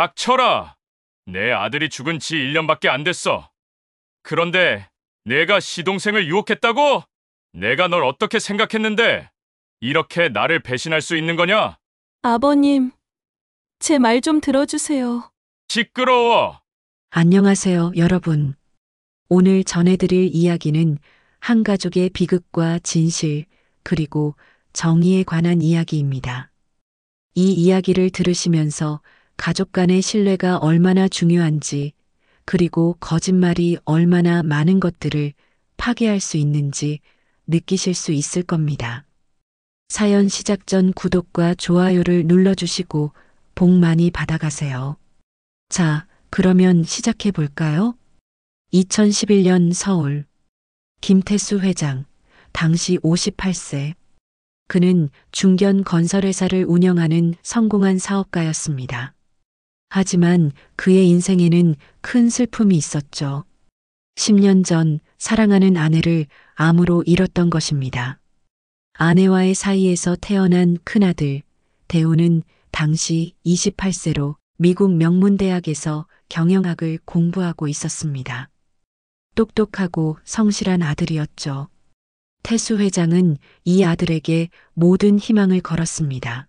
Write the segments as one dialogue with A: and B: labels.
A: 닥쳐라. 내 아들이 죽은 지 1년밖에 안 됐어. 그런데 내가 시동생을 유혹했다고? 내가 널 어떻게 생각했는데 이렇게 나를 배신할 수 있는 거냐?
B: 아버님, 제 말 좀 들어주세요.
A: 시끄러워.
C: 안녕하세요, 여러분. 오늘 전해드릴 이야기는 한 가족의 비극과 진실, 그리고 정의에 관한 이야기입니다. 이 이야기를 들으시면서 가족 간의 신뢰가 얼마나 중요한지, 그리고 거짓말이 얼마나 많은 것들을 파괴할 수 있는지 느끼실 수 있을 겁니다. 사연 시작 전 구독과 좋아요를 눌러주시고 복 많이 받아가세요. 자, 그러면 시작해 볼까요? 2011년 서울. 김태수 회장, 당시 58세. 그는 중견 건설회사를 운영하는 성공한 사업가였습니다. 하지만 그의 인생에는 큰 슬픔이 있었죠. 10년 전 사랑하는 아내를 암으로 잃었던 것입니다. 아내와의 사이에서 태어난 큰아들, 대우는 당시 28세로 미국 명문대학에서 경영학을 공부하고 있었습니다. 똑똑하고 성실한 아들이었죠. 태수 회장은 이 아들에게 모든 희망을 걸었습니다.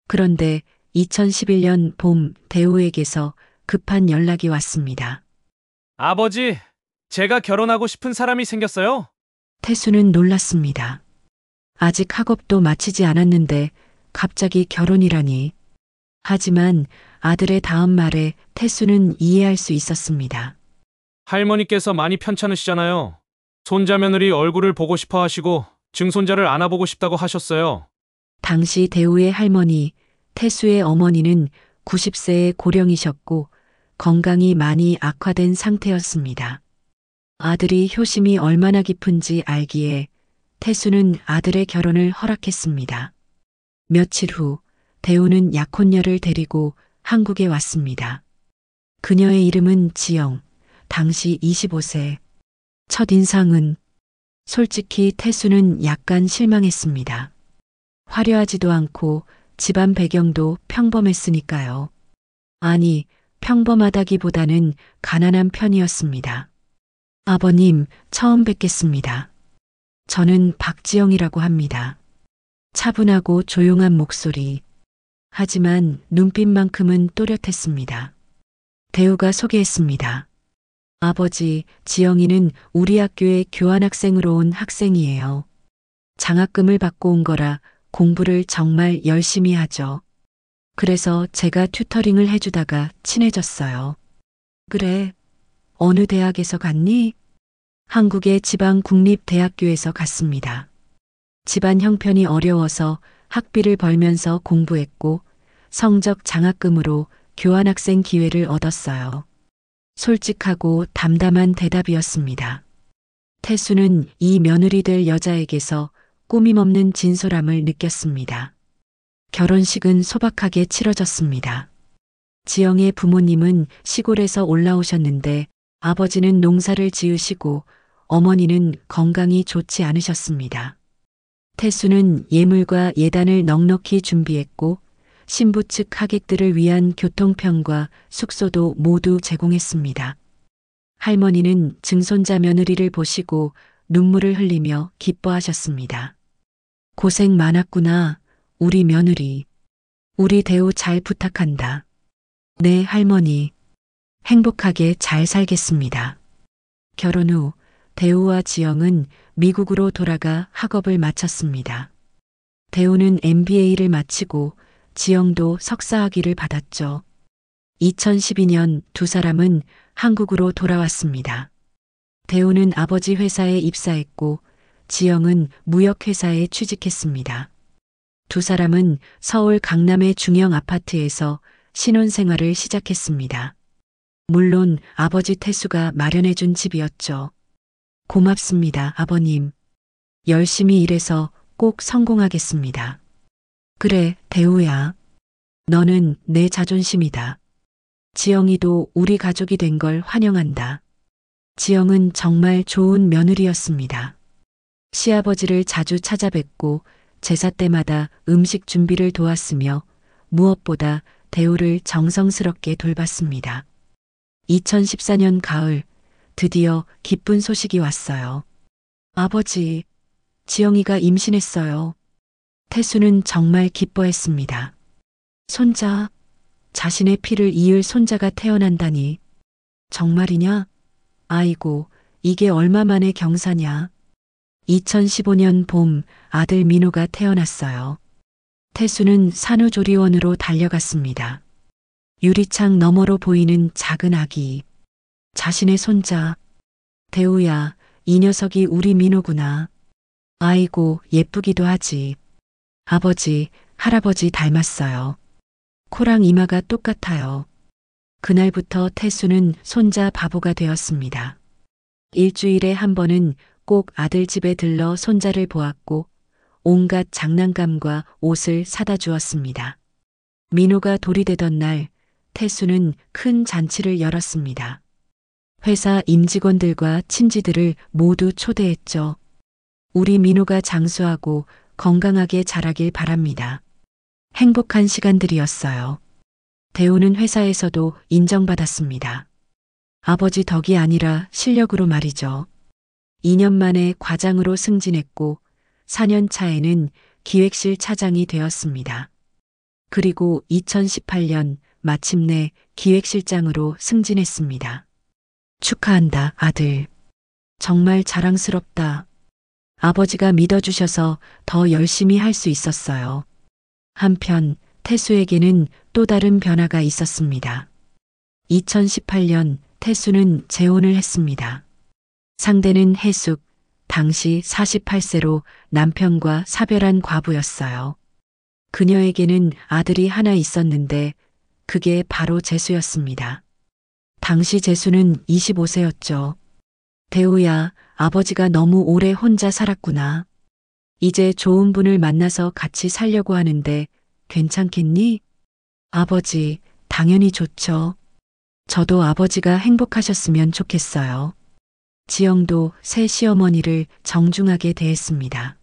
C: 그런데 2011년 봄 대우에게서 급한 연락이 왔습니다.
D: 아버지, 제가 결혼하고 싶은 사람이 생겼어요.
C: 태수는 놀랐습니다. 아직 학업도 마치지 않았는데 갑자기 결혼이라니. 하지만 아들의 다음 말에 태수는 이해할 수 있었습니다.
D: 할머니께서 많이 편찮으시잖아요. 손자 며느리 얼굴을 보고 싶어 하시고 증손자를 안아보고 싶다고 하셨어요.
C: 당시 대우의 할머니, 태수의 어머니는 90세의 고령이셨고 건강이 많이 악화된 상태였습니다. 아들이 효심이 얼마나 깊은지 알기에 태수는 아들의 결혼을 허락했습니다. 며칠 후 대우는 약혼녀를 데리고 한국에 왔습니다. 그녀의 이름은 지영, 당시 25세. 첫인상은 솔직히 태수는 약간 실망했습니다. 화려하지도 않고 집안 배경도 평범했으니까요. 아니, 평범하다기보다는 가난한 편이었습니다. 아버님, 처음 뵙겠습니다. 저는 박지영이라고 합니다. 차분하고 조용한 목소리. 하지만 눈빛만큼은 또렷했습니다. 대우가 소개했습니다. 아버지, 지영이는 우리 학교에 교환학생으로 온 학생이에요. 장학금을 받고 온 거라 공부를 정말 열심히 하죠. 그래서 제가 튜터링을 해주다가 친해졌어요. 그래, 어느 대학에서 갔니? 한국의 지방 국립대학교에서 갔습니다. 집안 형편이 어려워서 학비를 벌면서 공부했고 성적 장학금으로 교환학생 기회를 얻었어요. 솔직하고 담담한 대답이었습니다. 태수는 이 며느리 될 여자에게서 꾸밈없는 진솔함을 느꼈습니다. 결혼식은 소박하게 치러졌습니다. 지영의 부모님은 시골에서 올라오셨는데 아버지는 농사를 지으시고 어머니는 건강이 좋지 않으셨습니다. 태수는 예물과 예단을 넉넉히 준비했고 신부 측 하객들을 위한 교통편과 숙소도 모두 제공했습니다. 할머니는 증손자 며느리를 보시고 눈물을 흘리며 기뻐하셨습니다. 고생 많았구나, 우리 며느리. 우리 대우 잘 부탁한다. 네, 할머니. 행복하게 잘 살겠습니다. 결혼 후 대우와 지영은 미국으로 돌아가 학업을 마쳤습니다. 대우는 MBA를 마치고 지영도 석사학위를 받았죠. 2012년 두 사람은 한국으로 돌아왔습니다. 대우는 아버지 회사에 입사했고 지영은 무역회사에 취직했습니다. 두 사람은 서울 강남의 중형 아파트에서 신혼생활을 시작했습니다. 물론 아버지 태수가 마련해준 집이었죠. 고맙습니다, 아버님. 열심히 일해서 꼭 성공하겠습니다. 그래, 대우야. 너는 내 자존심이다. 지영이도 우리 가족이 된 걸 환영한다. 지영은 정말 좋은 며느리였습니다. 시아버지를 자주 찾아뵙고 제사 때마다 음식 준비를 도왔으며 무엇보다 대우를 정성스럽게 돌봤습니다. 2014년 가을, 드디어 기쁜 소식이 왔어요. 아버지, 지영이가 임신했어요. 태수는 정말 기뻐했습니다. 손자, 자신의 피를 이을 손자가 태어난다니. 정말이냐? 아이고, 이게 얼마만의 경사냐? 2015년 봄 아들 민호가 태어났어요. 태수는 산후조리원으로 달려갔습니다. 유리창 너머로 보이는 작은 아기. 자신의 손자. 대우야, 이 녀석이 우리 민호구나. 아이고, 예쁘기도 하지. 아버지, 할아버지 닮았어요. 코랑 이마가 똑같아요. 그날부터 태수는 손자 바보가 되었습니다. 일주일에 한 번은 꼭 아들 집에 들러 손자를 보았고 온갖 장난감과 옷을 사다 주었습니다. 민호가 돌이 되던 날 태수는 큰 잔치를 열었습니다. 회사 임직원들과 친지들을 모두 초대했죠. 우리 민호가 장수하고 건강하게 자라길 바랍니다. 행복한 시간들이었어요. 대우는 회사에서도 인정받았습니다. 아버지 덕이 아니라 실력으로 말이죠. 2년 만에 과장으로 승진했고 4년 차에는 기획실 차장이 되었습니다. 그리고 2018년 마침내 기획실장으로 승진했습니다. 축하한다, 아들. 정말 자랑스럽다. 아버지가 믿어주셔서 더 열심히 할 수 있었어요. 한편 태수에게는 또 다른 변화가 있었습니다. 2018년 태수는 재혼을 했습니다. 상대는 해숙, 당시 48세로 남편과 사별한 과부였어요. 그녀에게는 아들이 하나 있었는데 그게 바로 재수였습니다. 당시 재수는 25세였죠. 대우야, 아버지가 너무 오래 혼자 살았구나. 이제 좋은 분을 만나서 같이 살려고 하는데 괜찮겠니? 아버지, 당연히 좋죠. 저도 아버지가 행복하셨으면 좋겠어요. 지영도 새 시어머니를 정중하게 대했습니다.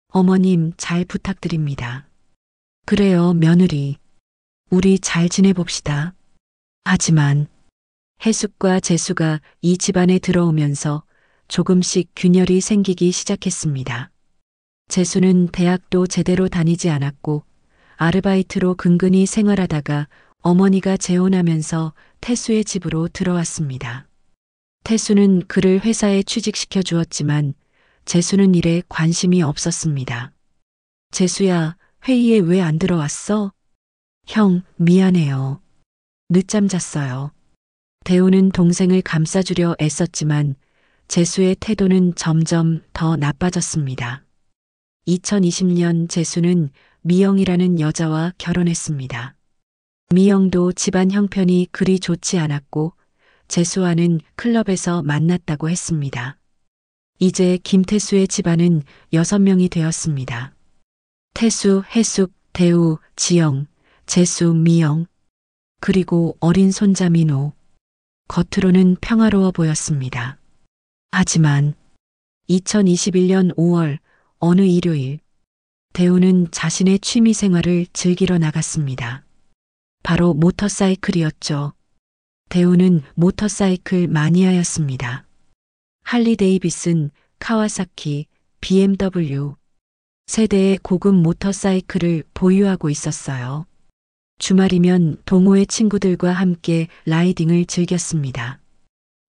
C: 어머님 잘 부탁드립니다. 그래요, 며느리. 우리 잘 지내봅시다. 하지만 해숙과 재수가 이 집안에 들어오면서 조금씩 균열이 생기기 시작했습니다. 재수는 대학도 제대로 다니지 않았고 아르바이트로 근근히 생활하다가 어머니가 재혼하면서 태수의 집으로 들어왔습니다. 태수는 그를 회사에 취직시켜 주었지만 재수는 일에 관심이 없었습니다. 재수야, 회의에 왜 안 들어왔어? 형, 미안해요. 늦잠 잤어요. 대우는 동생을 감싸주려 애썼지만 재수의 태도는 점점 더 나빠졌습니다. 2020년 재수는 미영이라는 여자와 결혼했습니다. 미영도 집안 형편이 그리 좋지 않았고 재수와는 클럽에서 만났다고 했습니다. 이제 김태수의 집안은 6명이 되었습니다. 태수, 해숙, 대우, 지영, 재수, 미영, 그리고 어린 손자 민호. 겉으로는 평화로워 보였습니다. 하지만 2021년 5월 어느 일요일 대우는 자신의 취미 생활을 즐기러 나갔습니다. 바로 모터사이클이었죠. 대우는 모터사이클 마니아였습니다. 할리 데이비슨, 카와사키, BMW 세대의 고급 모터사이클을 보유하고 있었어요. 주말이면 동호회 친구들과 함께 라이딩을 즐겼습니다.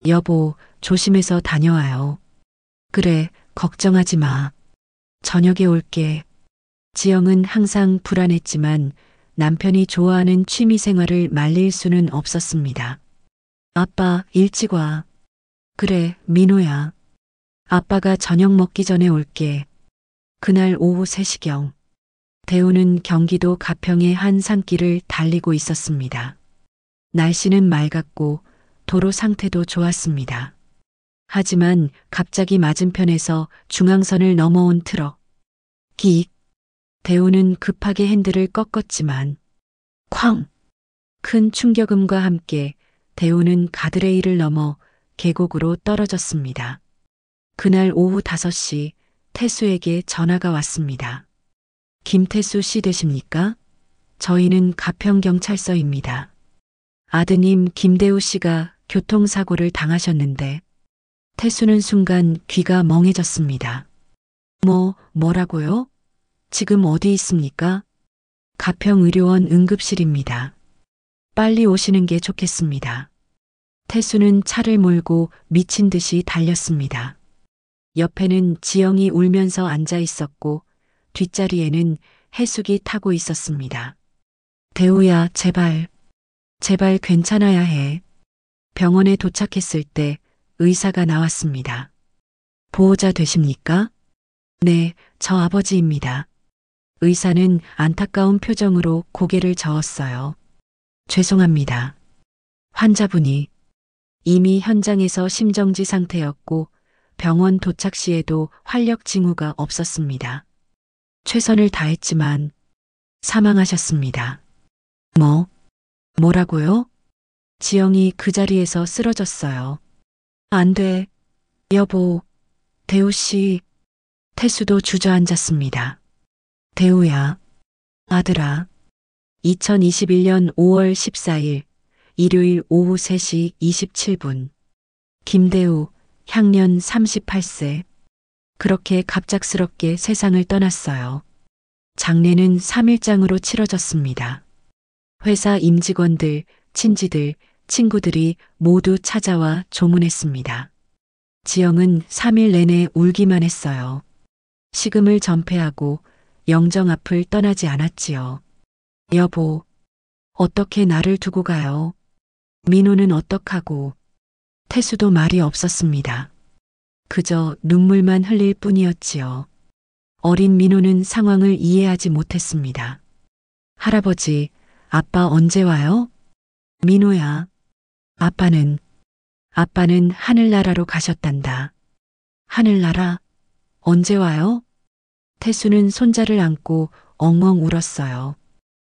C: 여보, 조심해서 다녀와요. 그래, 걱정하지 마. 저녁에 올게. 지영은 항상 불안했지만 남편이 좋아하는 취미 생활을 말릴 수는 없었습니다. 아빠, 일찍 와. 그래, 민호야. 아빠가 저녁 먹기 전에 올게. 그날 오후 3시경. 대우는 경기도 가평의 한 산길을 달리고 있었습니다. 날씨는 맑았고 도로 상태도 좋았습니다. 하지만 갑자기 맞은편에서 중앙선을 넘어온 트럭. 끽. 대우는 급하게 핸들을 꺾었지만 쾅! 큰 충격음과 함께 대우는 가드레일을 넘어 계곡으로 떨어졌습니다. 그날 오후 5시 태수에게 전화가 왔습니다. 김태수 씨 되십니까? 저희는 가평경찰서입니다. 아드님 김대우 씨가 교통사고를 당하셨는데 태수는 순간 귀가 멍해졌습니다. 뭐라고요? 지금 어디 있습니까? 가평의료원 응급실입니다. 빨리 오시는 게 좋겠습니다. 태수는 차를 몰고 미친 듯이 달렸습니다. 옆에는 지영이 울면서 앉아 있었고 뒷자리에는 해숙이 타고 있었습니다. 대우야, 제발 괜찮아야 해. 병원에 도착했을 때 의사가 나왔습니다. 보호자 되십니까? 네, 저 아버지입니다. 의사는 안타까운 표정으로 고개를 저었어요. 죄송합니다. 환자분이 이미 현장에서 심정지 상태였고 병원 도착 시에도 활력 징후가 없었습니다. 최선을 다했지만 사망하셨습니다. 뭐라고요? 지영이 그 자리에서 쓰러졌어요. 안 돼. 여보, 대우 씨. 태수도 주저앉았습니다. 대우야, 아들아. 2021년 5월 14일 일요일 오후 3시 27분. 김대우, 향년 38세. 그렇게 갑작스럽게 세상을 떠났어요. 장례는 3일장으로 치러졌습니다. 회사 임직원들, 친지들, 친구들이 모두 찾아와 조문했습니다. 지영은 3일 내내 울기만 했어요. 식음을 전폐하고 영정 앞을 떠나지 않았지요. 여보, 어떻게 나를 두고 가요? 민호는 어떡하고? 태수도 말이 없었습니다. 그저 눈물만 흘릴 뿐이었지요. 어린 민호는 상황을 이해하지 못했습니다. 할아버지, 아빠 언제 와요? 민호야, 아빠는 하늘나라로 가셨단다. 하늘나라? 언제 와요? 태수는 손자를 안고 엉엉 울었어요.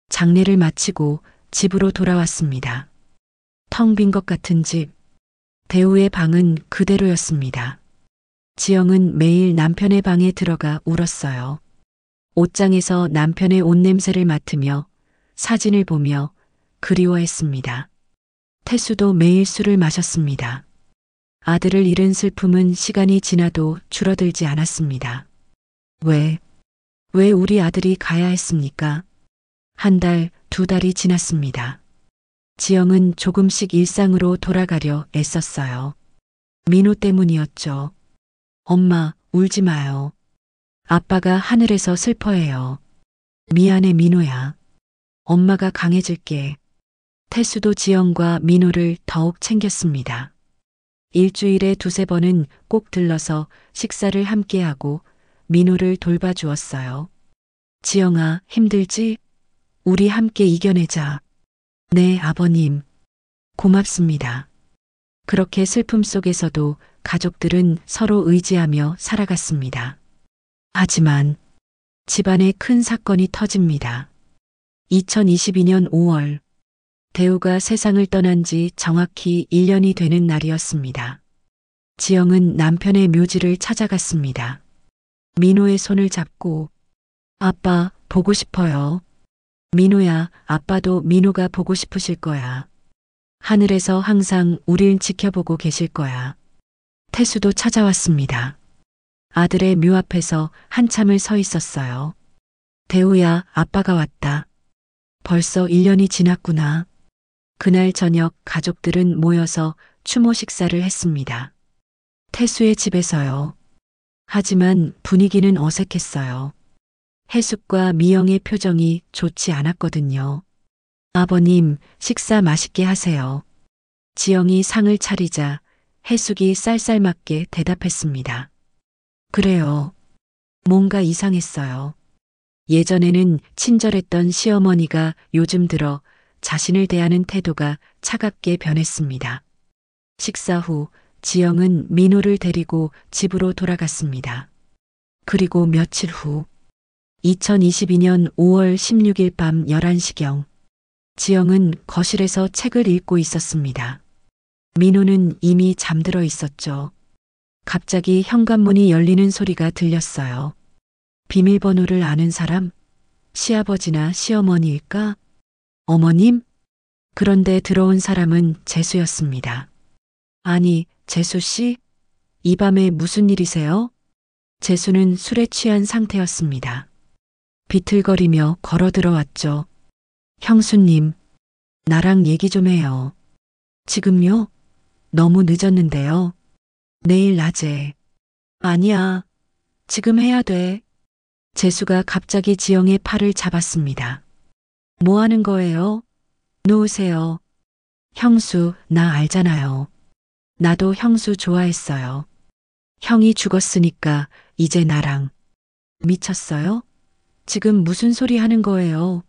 C: 장례를 마치고 집으로 돌아왔습니다. 텅 빈 것 같은 집. 대우의 방은 그대로였습니다. 지영은 매일 남편의 방에 들어가 울었어요. 옷장에서 남편의 옷 냄새를 맡으며 사진을 보며 그리워했습니다. 태수도 매일 술을 마셨습니다. 아들을 잃은 슬픔은 시간이 지나도 줄어들지 않았습니다. 왜 우리 아들이 가야 했습니까? 한 달, 2달이 지났습니다. 지영은 조금씩 일상으로 돌아가려 애썼어요. 민호 때문이었죠. 엄마, 울지 마요. 아빠가 하늘에서 슬퍼해요. 미안해, 민호야. 엄마가 강해질게. 태수도 지영과 민호를 더욱 챙겼습니다. 일주일에 2~3번은 꼭 들러서 식사를 함께하고 민호를 돌봐주었어요. 지영아, 힘들지? 우리 함께 이겨내자. 네, 아버님. 고맙습니다. 그렇게 슬픔 속에서도 가족들은 서로 의지하며 살아갔습니다. 하지만 집안에 큰 사건이 터집니다. 2022년 5월 대우가 세상을 떠난 지 정확히 1년이 되는 날이었습니다. 지영은 남편의 묘지를 찾아갔습니다. 민호의 손을 잡고 아빠 보고 싶어요. 민호야, 아빠도 민호가 보고 싶으실 거야. 하늘에서 항상 우릴 지켜보고 계실 거야. 태수도 찾아왔습니다. 아들의 묘 앞에서 한참을 서 있었어요. 대우야, 아빠가 왔다. 벌써 1년이 지났구나. 그날 저녁 가족들은 모여서 추모 식사를 했습니다. 태수의 집에서요. 하지만 분위기는 어색했어요. 해숙과 미영의 표정이 좋지 않았거든요. 아버님, 식사 맛있게 하세요. 지영이 상을 차리자 해숙이 쌀쌀맞게 대답했습니다. 그래요. 뭔가 이상했어요. 예전에는 친절했던 시어머니가 요즘 들어 자신을 대하는 태도가 차갑게 변했습니다. 식사 후 지영은 민호를 데리고 집으로 돌아갔습니다. 그리고 며칠 후 2022년 5월 16일 밤 11시경 지영은 거실에서 책을 읽고 있었습니다. 민호는 이미 잠들어 있었죠. 갑자기 현관문이 열리는 소리가 들렸어요. 비밀번호를 아는 사람? 시아버지나 시어머니일까? 어머님? 그런데 들어온 사람은 재수였습니다. 아니, 재수 씨? 이 밤에 무슨 일이세요? 재수는 술에 취한 상태였습니다. 비틀거리며 걸어 들어왔죠. 형수님, 나랑 얘기 좀 해요. 지금요? 너무 늦었는데요. 내일 낮에. 아니야. 지금 해야 돼. 재수가 갑자기 지영의 팔을 잡았습니다. 뭐 하는 거예요? 놓으세요. 형수, 나 알잖아요. 나도 형수 좋아했어요. 형이 죽었으니까 이제 나랑. 미쳤어요? 지금 무슨 소리 하는 거예요?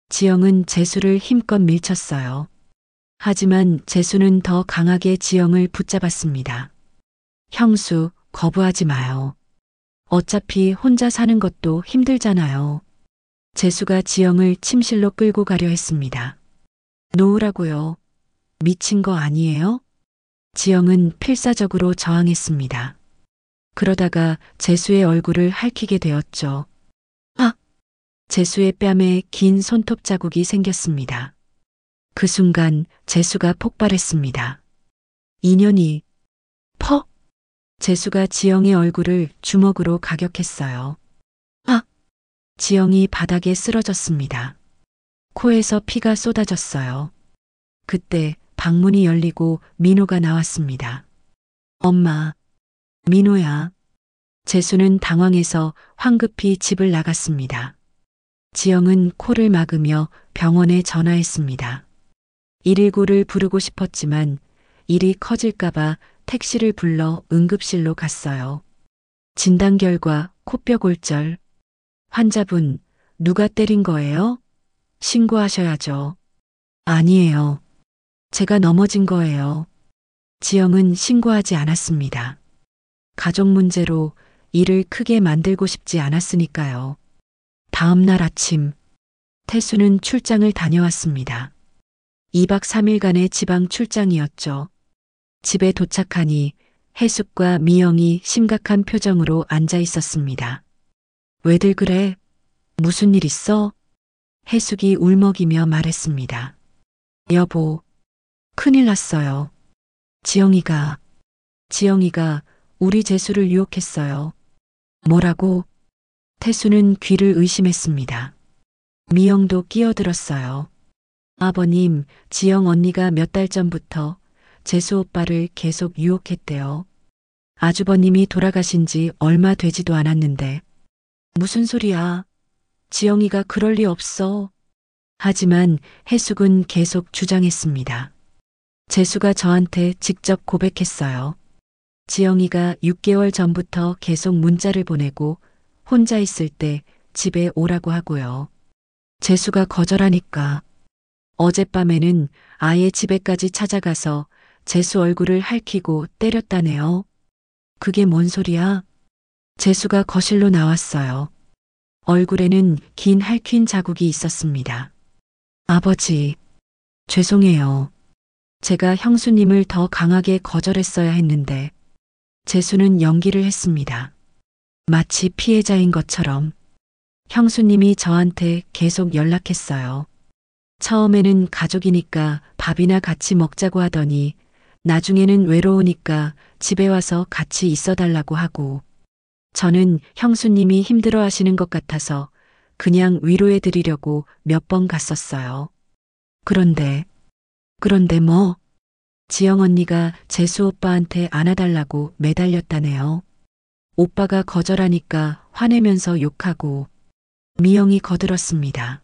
C: 지영은 재수를 힘껏 밀쳤어요. 하지만 재수는 더 강하게 지영을 붙잡았습니다. 형수, 거부하지 마요. 어차피 혼자 사는 것도 힘들잖아요. 재수가 지영을 침실로 끌고 가려 했습니다. 놓으라고요. 미친 거 아니에요? 지영은 필사적으로 저항했습니다. 그러다가 재수의 얼굴을 핥히게 되었죠. 아! 재수의 뺨에 긴 손톱 자국이 생겼습니다. 그 순간 재수가 폭발했습니다. 인연이 퍽! 재수가 지영의 얼굴을 주먹으로 가격했어요. 아! 지영이 바닥에 쓰러졌습니다. 코에서 피가 쏟아졌어요. 그때 방문이 열리고 민호가 나왔습니다. 엄마, 민호야. 재수는 당황해서 황급히 집을 나갔습니다. 지영은 코를 막으며 병원에 전화했습니다. 119를 부르고 싶었지만 일이 커질까봐 택시를 불러 응급실로 갔어요. 진단 결과 코뼈 골절. 환자분, 누가 때린 거예요? 신고하셔야죠. 아니에요. 제가 넘어진 거예요. 지영은 신고하지 않았습니다. 가족 문제로 일을 크게 만들고 싶지 않았으니까요. 다음 날 아침, 태수는 출장을 다녀왔습니다. 2박 3일간의 지방 출장이었죠. 집에 도착하니 해숙과 미영이 심각한 표정으로 앉아 있었습니다. 왜들 그래? 무슨 일 있어? 해숙이 울먹이며 말했습니다. 여보, 큰일 났어요. 지영이가 우리 재수를 유혹했어요. 뭐라고? 태수는 귀를 의심했습니다. 미영도 끼어들었어요. 아버님, 지영 언니가 몇 달 전부터 재수 오빠를 계속 유혹했대요. 아주버님이 돌아가신 지 얼마 되지도 않았는데. 무슨 소리야? 지영이가 그럴 리 없어. 하지만 해숙은 계속 주장했습니다. 재수가 저한테 직접 고백했어요. 지영이가 6개월 전부터 계속 문자를 보내고 혼자 있을 때 집에 오라고 하고요. 재수가 거절하니까 어젯밤에는 아예 집에까지 찾아가서 재수 얼굴을 핥히고 때렸다네요. 그게 뭔 소리야? 재수가 거실로 나왔어요. 얼굴에는 긴 핥힌 자국이 있었습니다. 아버지, 죄송해요. 제가 형수님을 더 강하게 거절했어야 했는데. 재수는 연기를 했습니다. 마치 피해자인 것처럼. 형수님이 저한테 계속 연락했어요. 처음에는 가족이니까 밥이나 같이 먹자고 하더니 나중에는 외로우니까 집에 와서 같이 있어달라고 하고, 저는 형수님이 힘들어 하시는 것 같아서 그냥 위로해 드리려고 몇 번 갔었어요. 그런데 뭐? 지영 언니가 재수 오빠한테 안아달라고 매달렸다네요. 오빠가 거절하니까 화내면서 욕하고. 미영이 거들었습니다.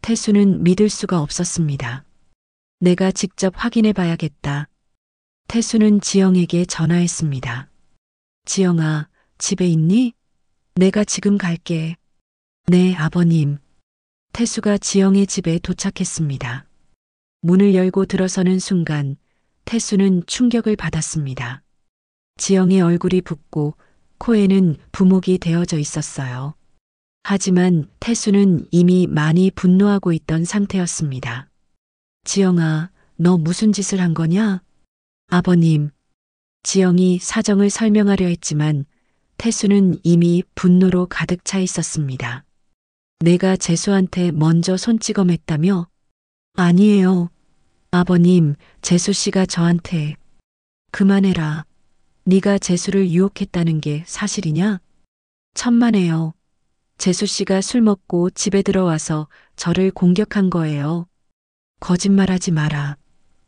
C: 태수는 믿을 수가 없었습니다. 내가 직접 확인해 봐야겠다. 태수는 지영에게 전화했습니다. 지영아, 집에 있니? 내가 지금 갈게. 네, 아버님. 태수가 지영의 집에 도착했습니다. 문을 열고 들어서는 순간 태수는 충격을 받았습니다. 지영의 얼굴이 붓고 코에는 부목이 되어져 있었어요. 하지만 태수는 이미 많이 분노하고 있던 상태였습니다. 지영아, 너 무슨 짓을 한 거냐? 아버님. 지영이 사정을 설명하려 했지만 태수는 이미 분노로 가득 차 있었습니다. 내가 재수한테 먼저 손찌검했다며? 아니에요. 아버님, 재수 씨가 저한테 그만해라. 네가 재수를 유혹했다는 게 사실이냐? 천만에요. 재수 씨가 술 먹고 집에 들어와서 저를 공격한 거예요. 거짓말하지 마라.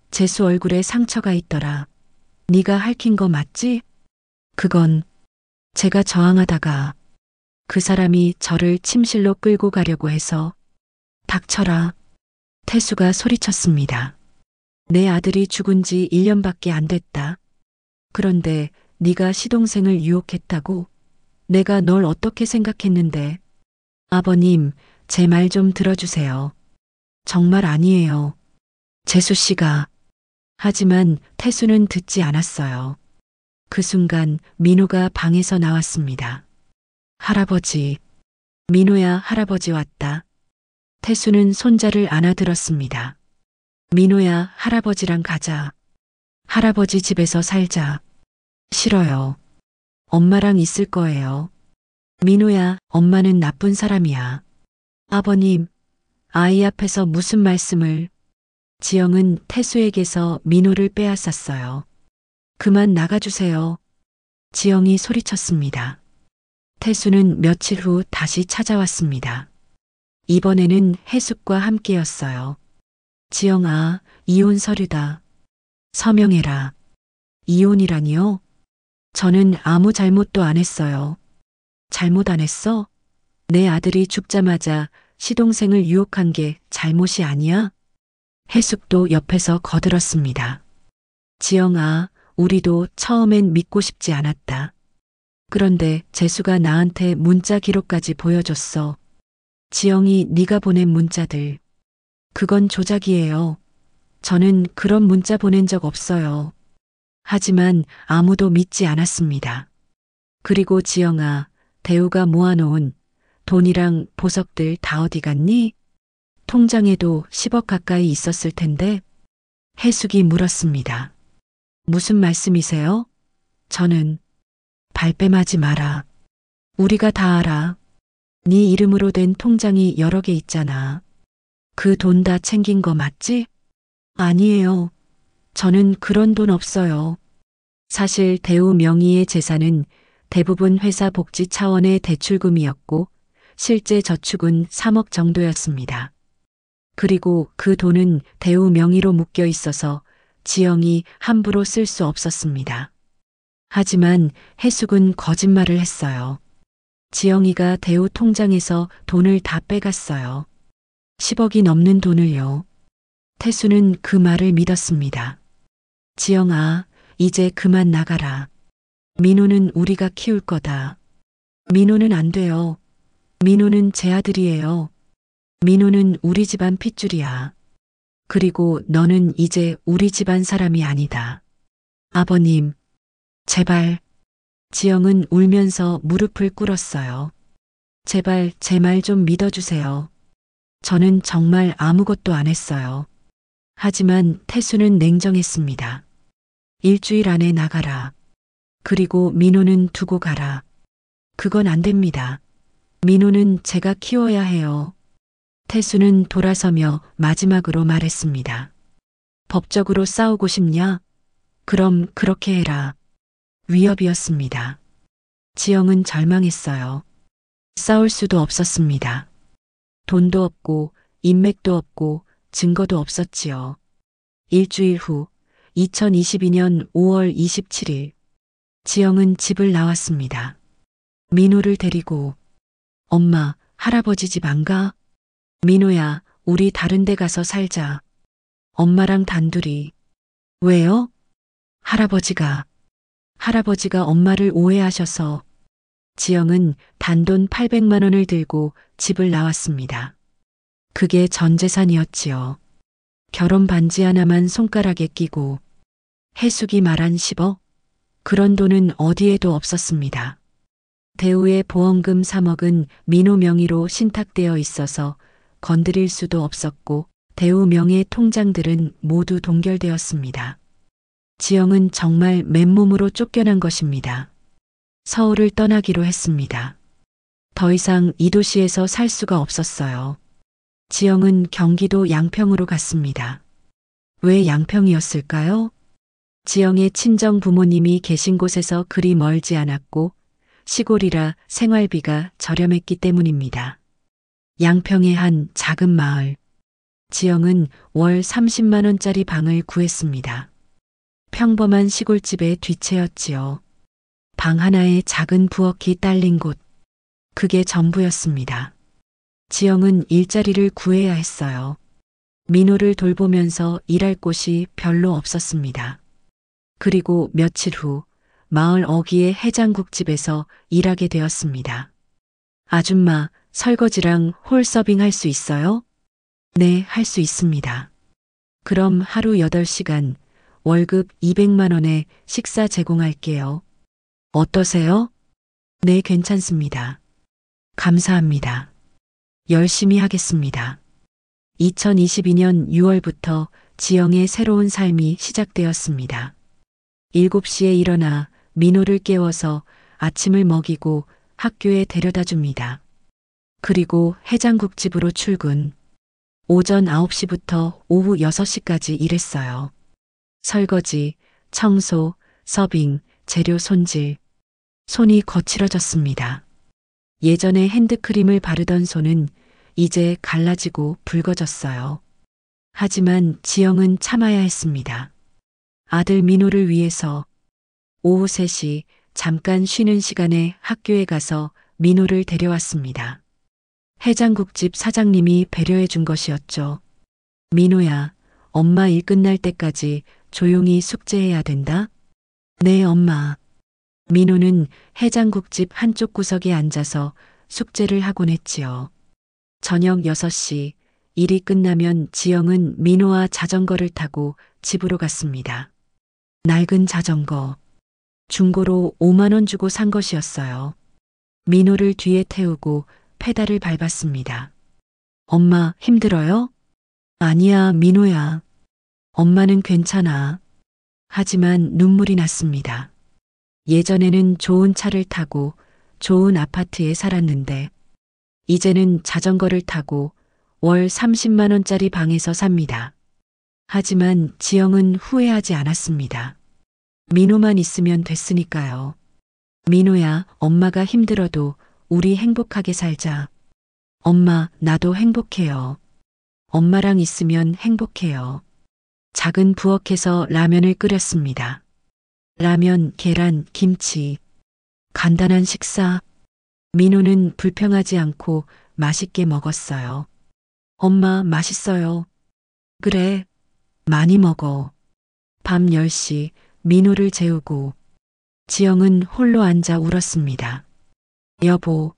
C: 재수 얼굴에 상처가 있더라. 네가 핥힌 거 맞지? 그건 제가 저항하다가 그 사람이 저를 침실로 끌고 가려고 해서. 닥쳐라. 태수가 소리쳤습니다. 내 아들이 죽은 지 1년밖에 안 됐다. 그런데 네가 시동생을 유혹했다고? 내가 널 어떻게 생각했는데? 아버님, 제 말 좀 들어주세요. 정말 아니에요. 재수 씨가. 하지만 태수는 듣지 않았어요. 그 순간 민호가 방에서 나왔습니다. 할아버지. 민호야, 할아버지 왔다. 태수는 손자를 안아들었습니다. 민호야, 할아버지랑 가자. 할아버지 집에서 살자. 싫어요. 엄마랑 있을 거예요. 민호야, 엄마는 나쁜 사람이야. 아버님, 아이 앞에서 무슨 말씀을. 지영은 태수에게서 민호를 빼앗았어요. 그만 나가주세요. 지영이 소리쳤습니다. 태수는 며칠 후 다시 찾아왔습니다. 이번에는 해숙과 함께였어요. 지영아, 이혼 서류다. 서명해라. 이혼이라니요? 저는 아무 잘못도 안 했어요. 잘못 안 했어? 내 아들이 죽자마자 시동생을 유혹한 게 잘못이 아니야? 해숙도 옆에서 거들었습니다. 지영아, 우리도 처음엔 믿고 싶지 않았다. 그런데 재수가 나한테 문자 기록까지 보여줬어. 지영이 네가 보낸 문자들. 그건 조작이에요. 저는 그런 문자 보낸 적 없어요. 하지만 아무도 믿지 않았습니다. 그리고 지영아, 대우가 모아놓은 돈이랑 보석들 다 어디 갔니? 통장에도 10억 가까이 있었을 텐데. 해숙이 물었습니다. 무슨 말씀이세요? 저는. 발뺌하지 마라. 우리가 다 알아. 네 이름으로 된 통장이 여러 개 있잖아. 그 돈 다 챙긴 거 맞지? 아니에요. 저는 그런 돈 없어요. 사실 대우 명의의 재산은 대부분 회사 복지 차원의 대출금이었고 실제 저축은 3억 정도였습니다. 그리고 그 돈은 대우 명의로 묶여 있어서 지영이 함부로 쓸 수 없었습니다. 하지만 해숙은 거짓말을 했어요. 지영이가 대우 통장에서 돈을 다 빼갔어요. 10억이 넘는 돈을요. 태수는 그 말을 믿었습니다. 지영아, 이제 그만 나가라. 민호는 우리가 키울 거다. 민호는 안 돼요. 민호는 제 아들이에요. 민호는 우리 집안 핏줄이야. 그리고 너는 이제 우리 집안 사람이 아니다. 아버님, 제발. 지영은 울면서 무릎을 꿇었어요. 제발 제 말 좀 믿어주세요. 저는 정말 아무것도 안 했어요. 하지만 태수는 냉정했습니다. 일주일 안에 나가라. 그리고 민호는 두고 가라. 그건 안 됩니다. 민호는 제가 키워야 해요. 태수는 돌아서며 마지막으로 말했습니다. 법적으로 싸우고 싶냐? 그럼 그렇게 해라. 위협이었습니다. 지영은 절망했어요. 싸울 수도 없었습니다. 돈도 없고 인맥도 없고 증거도 없었지요. 일주일 후 2022년 5월 27일 지영은 집을 나왔습니다. 민호를 데리고. 엄마, 할아버지 집 안 가? 민호야, 우리 다른 데 가서 살자. 엄마랑 단둘이. 왜요? 할아버지가 엄마를 오해하셔서. 지영은 단돈 800만 원을 들고 집을 나왔습니다. 그게 전 재산이었지요. 결혼 반지 하나만 손가락에 끼고. 해숙이 말한 10억? 그런 돈은 어디에도 없었습니다. 대우의 보험금 3억은 민호 명의로 신탁되어 있어서 건드릴 수도 없었고 대우 명의 통장들은 모두 동결되었습니다. 지영은 정말 맨몸으로 쫓겨난 것입니다. 서울을 떠나기로 했습니다. 더 이상 이 도시에서 살 수가 없었어요. 지영은 경기도 양평으로 갔습니다. 왜 양평이었을까요? 지영의 친정 부모님이 계신 곳에서 그리 멀지 않았고 시골이라 생활비가 저렴했기 때문입니다. 양평의 한 작은 마을. 지영은 월 30만 원짜리 방을 구했습니다. 평범한 시골집의 뒷채였지요. 방 하나에 작은 부엌이 딸린 곳. 그게 전부였습니다. 지영은 일자리를 구해야 했어요. 민호를 돌보면서 일할 곳이 별로 없었습니다. 그리고 며칠 후 마을 어귀의 해장국집에서 일하게 되었습니다. 아줌마, 설거지랑 홀 서빙 할 수 있어요? 네, 할 수 있습니다. 그럼 하루 8시간, 월급 200만 원에 식사 제공할게요. 어떠세요? 네, 괜찮습니다. 감사합니다. 열심히 하겠습니다. 2022년 6월부터 지영의 새로운 삶이 시작되었습니다. 7시에 일어나 민호를 깨워서 아침을 먹이고 학교에 데려다 줍니다. 그리고 해장국집으로 출근. 오전 9시부터 오후 6시까지 일했어요. 설거지, 청소, 서빙, 재료 손질. 손이 거칠어졌습니다. 예전에 핸드크림을 바르던 손은 이제 갈라지고 붉어졌어요. 하지만 지영은 참아야 했습니다. 아들 민호를 위해서 오후 3시 잠깐 쉬는 시간에 학교에 가서 민호를 데려왔습니다. 해장국집 사장님이 배려해 준 것이었죠. 민호야, 엄마 일 끝날 때까지 조용히 숙제해야 된다? 네, 엄마. 민호는 해장국집 한쪽 구석에 앉아서 숙제를 하곤 했지요. 저녁 6시 일이 끝나면 지영은 민호와 자전거를 타고 집으로 갔습니다. 낡은 자전거. 중고로 5만 원 주고 산 것이었어요. 민호를 뒤에 태우고 페달을 밟았습니다. 엄마, 힘들어요? 아니야, 민호야. 엄마는 괜찮아. 하지만 눈물이 났습니다. 예전에는 좋은 차를 타고 좋은 아파트에 살았는데 이제는 자전거를 타고 월 30만 원짜리 방에서 삽니다. 하지만 지영은 후회하지 않았습니다. 민호만 있으면 됐으니까요. 민호야, 엄마가 힘들어도 우리 행복하게 살자. 엄마, 나도 행복해요. 엄마랑 있으면 행복해요. 작은 부엌에서 라면을 끓였습니다. 라면, 계란, 김치. 간단한 식사. 민호는 불평하지 않고 맛있게 먹었어요. 엄마, 맛있어요. 그래, 많이 먹어. 밤 10시 민호를 재우고 지영은 홀로 앉아 울었습니다. 여보,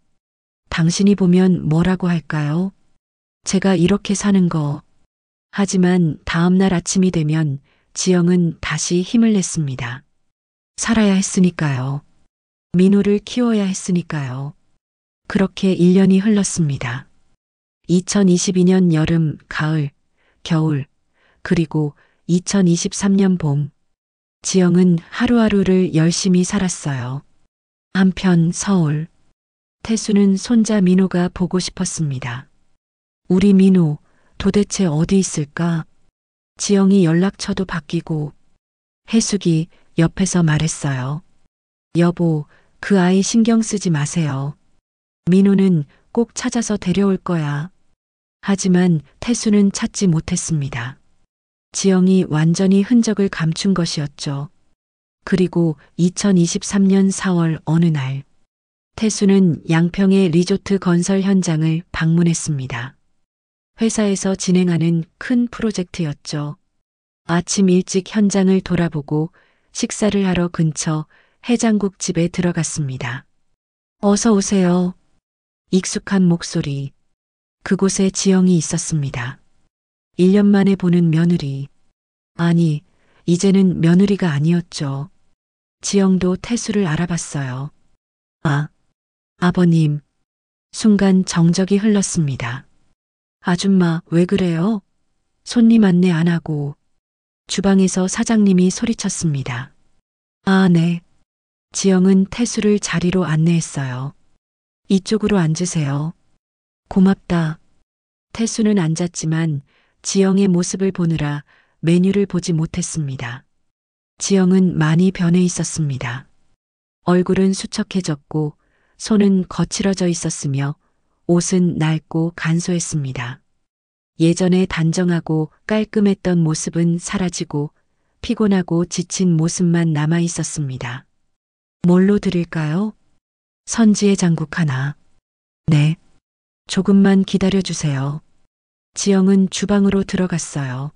C: 당신이 보면 뭐라고 할까요? 제가 이렇게 사는 거. 하지만 다음날 아침이 되면 지영은 다시 힘을 냈습니다. 살아야 했으니까요. 민호를 키워야 했으니까요. 그렇게 1년이 흘렀습니다. 2022년 여름, 가을, 겨울, 그리고 2023년 봄. 지영은 하루하루를 열심히 살았어요. 한편 서울. 태수는 손자 민호가 보고 싶었습니다. 우리 민호, 도대체 어디 있을까? 지영이 연락처도 바뀌고 해숙이 옆에서 말했어요. 여보, 그 아이 신경 쓰지 마세요. 민호는 꼭 찾아서 데려올 거야. 하지만 태수는 찾지 못했습니다. 지영이 완전히 흔적을 감춘 것이었죠. 그리고 2023년 4월 어느 날, 태수는 양평의 리조트 건설 현장을 방문했습니다. 회사에서 진행하는 큰 프로젝트였죠. 아침 일찍 현장을 돌아보고 식사를 하러 근처 해장국 집에 들어갔습니다. 어서 오세요. 익숙한 목소리. 그곳에 지영이 있었습니다. 1년 만에 보는 며느리. 아니, 이제는 며느리가 아니었죠. 지영도 태수를 알아봤어요. 아, 아버님. 순간 정적이 흘렀습니다. 아줌마, 왜 그래요? 손님 안내 안 하고. 주방에서 사장님이 소리쳤습니다. 아, 네. 지영은 태수를 자리로 안내했어요. 이쪽으로 앉으세요. 고맙다. 태수는 앉았지만 지영의 모습을 보느라 메뉴를 보지 못했습니다. 지영은 많이 변해 있었습니다. 얼굴은 수척해졌고 손은 거칠어져 있었으며 옷은 낡고 간소했습니다. 예전에 단정하고 깔끔했던 모습은 사라지고 피곤하고 지친 모습만 남아 있었습니다. 뭘로 드릴까요? 선지의 장국 하나. 네. 조금만 기다려 주세요. 지영은 주방으로 들어갔어요.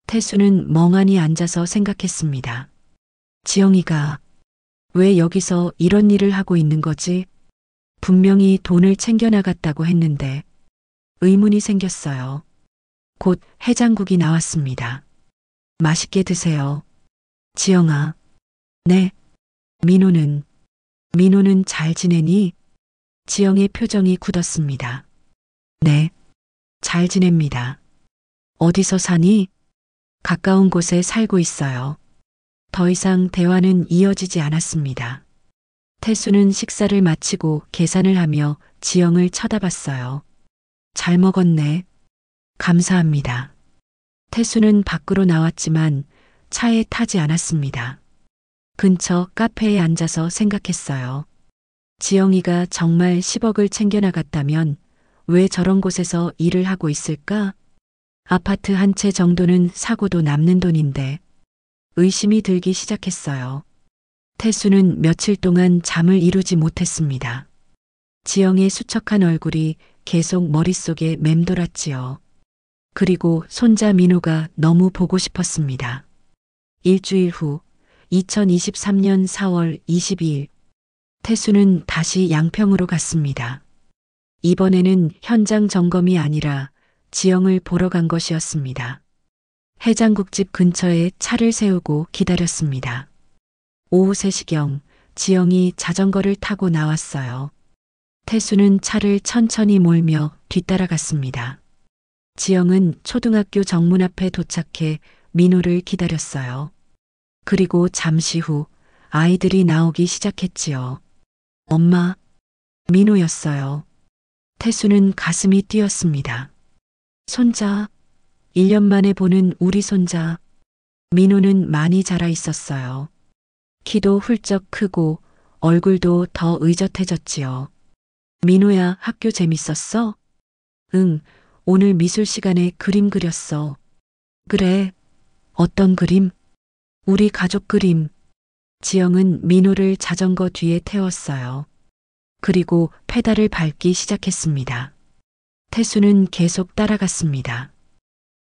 C: 태수는 멍하니 앉아서 생각했습니다. 지영이가 왜 여기서 이런 일을 하고 있는 거지? 분명히 돈을 챙겨나갔다고 했는데 의문이 생겼어요. 곧 해장국이 나왔습니다. 맛있게 드세요. 지영아. 네. 민호는 잘 지내니? 지영의 표정이 굳었습니다. 네. 잘 지냅니다. 어디서 사니? 가까운 곳에 살고 있어요. 더 이상 대화는 이어지지 않았습니다. 태수는 식사를 마치고 계산을 하며 지영을 쳐다봤어요. 잘 먹었네. 감사합니다. 태수는 밖으로 나왔지만 차에 타지 않았습니다. 근처 카페에 앉아서 생각했어요. 지영이가 정말 10억을 챙겨나갔다면 왜 저런 곳에서 일을 하고 있을까? 아파트 한 채 정도는 사고도 남는 돈인데 의심이 들기 시작했어요. 태수는 며칠 동안 잠을 이루지 못했습니다. 지영의 수척한 얼굴이 계속 머릿속에 맴돌았지요. 그리고 손자 민호가 너무 보고 싶었습니다. 일주일 후 2023년 4월 22일 태수는 다시 양평으로 갔습니다. 이번에는 현장 점검이 아니라 지영을 보러 간 것이었습니다. 해장국집 근처에 차를 세우고 기다렸습니다. 오후 3시경 지영이 자전거를 타고 나왔어요. 태수는 차를 천천히 몰며 뒤따라갔습니다. 지영은 초등학교 정문 앞에 도착해 민호를 기다렸어요. 그리고 잠시 후 아이들이 나오기 시작했지요. 엄마, 민호였어요. 태수는 가슴이 뛰었습니다. 손자, 1년 만에 보는 우리 손자. 민호는 많이 자라 있었어요. 키도 훌쩍 크고 얼굴도 더 의젓해졌지요. 민호야, 학교 재밌었어? 응, 오늘 미술 시간에 그림 그렸어. 그래, 어떤 그림? 우리 가족 그림. 지영은 민호를 자전거 뒤에 태웠어요. 그리고 페달을 밟기 시작했습니다. 태수는 계속 따라갔습니다.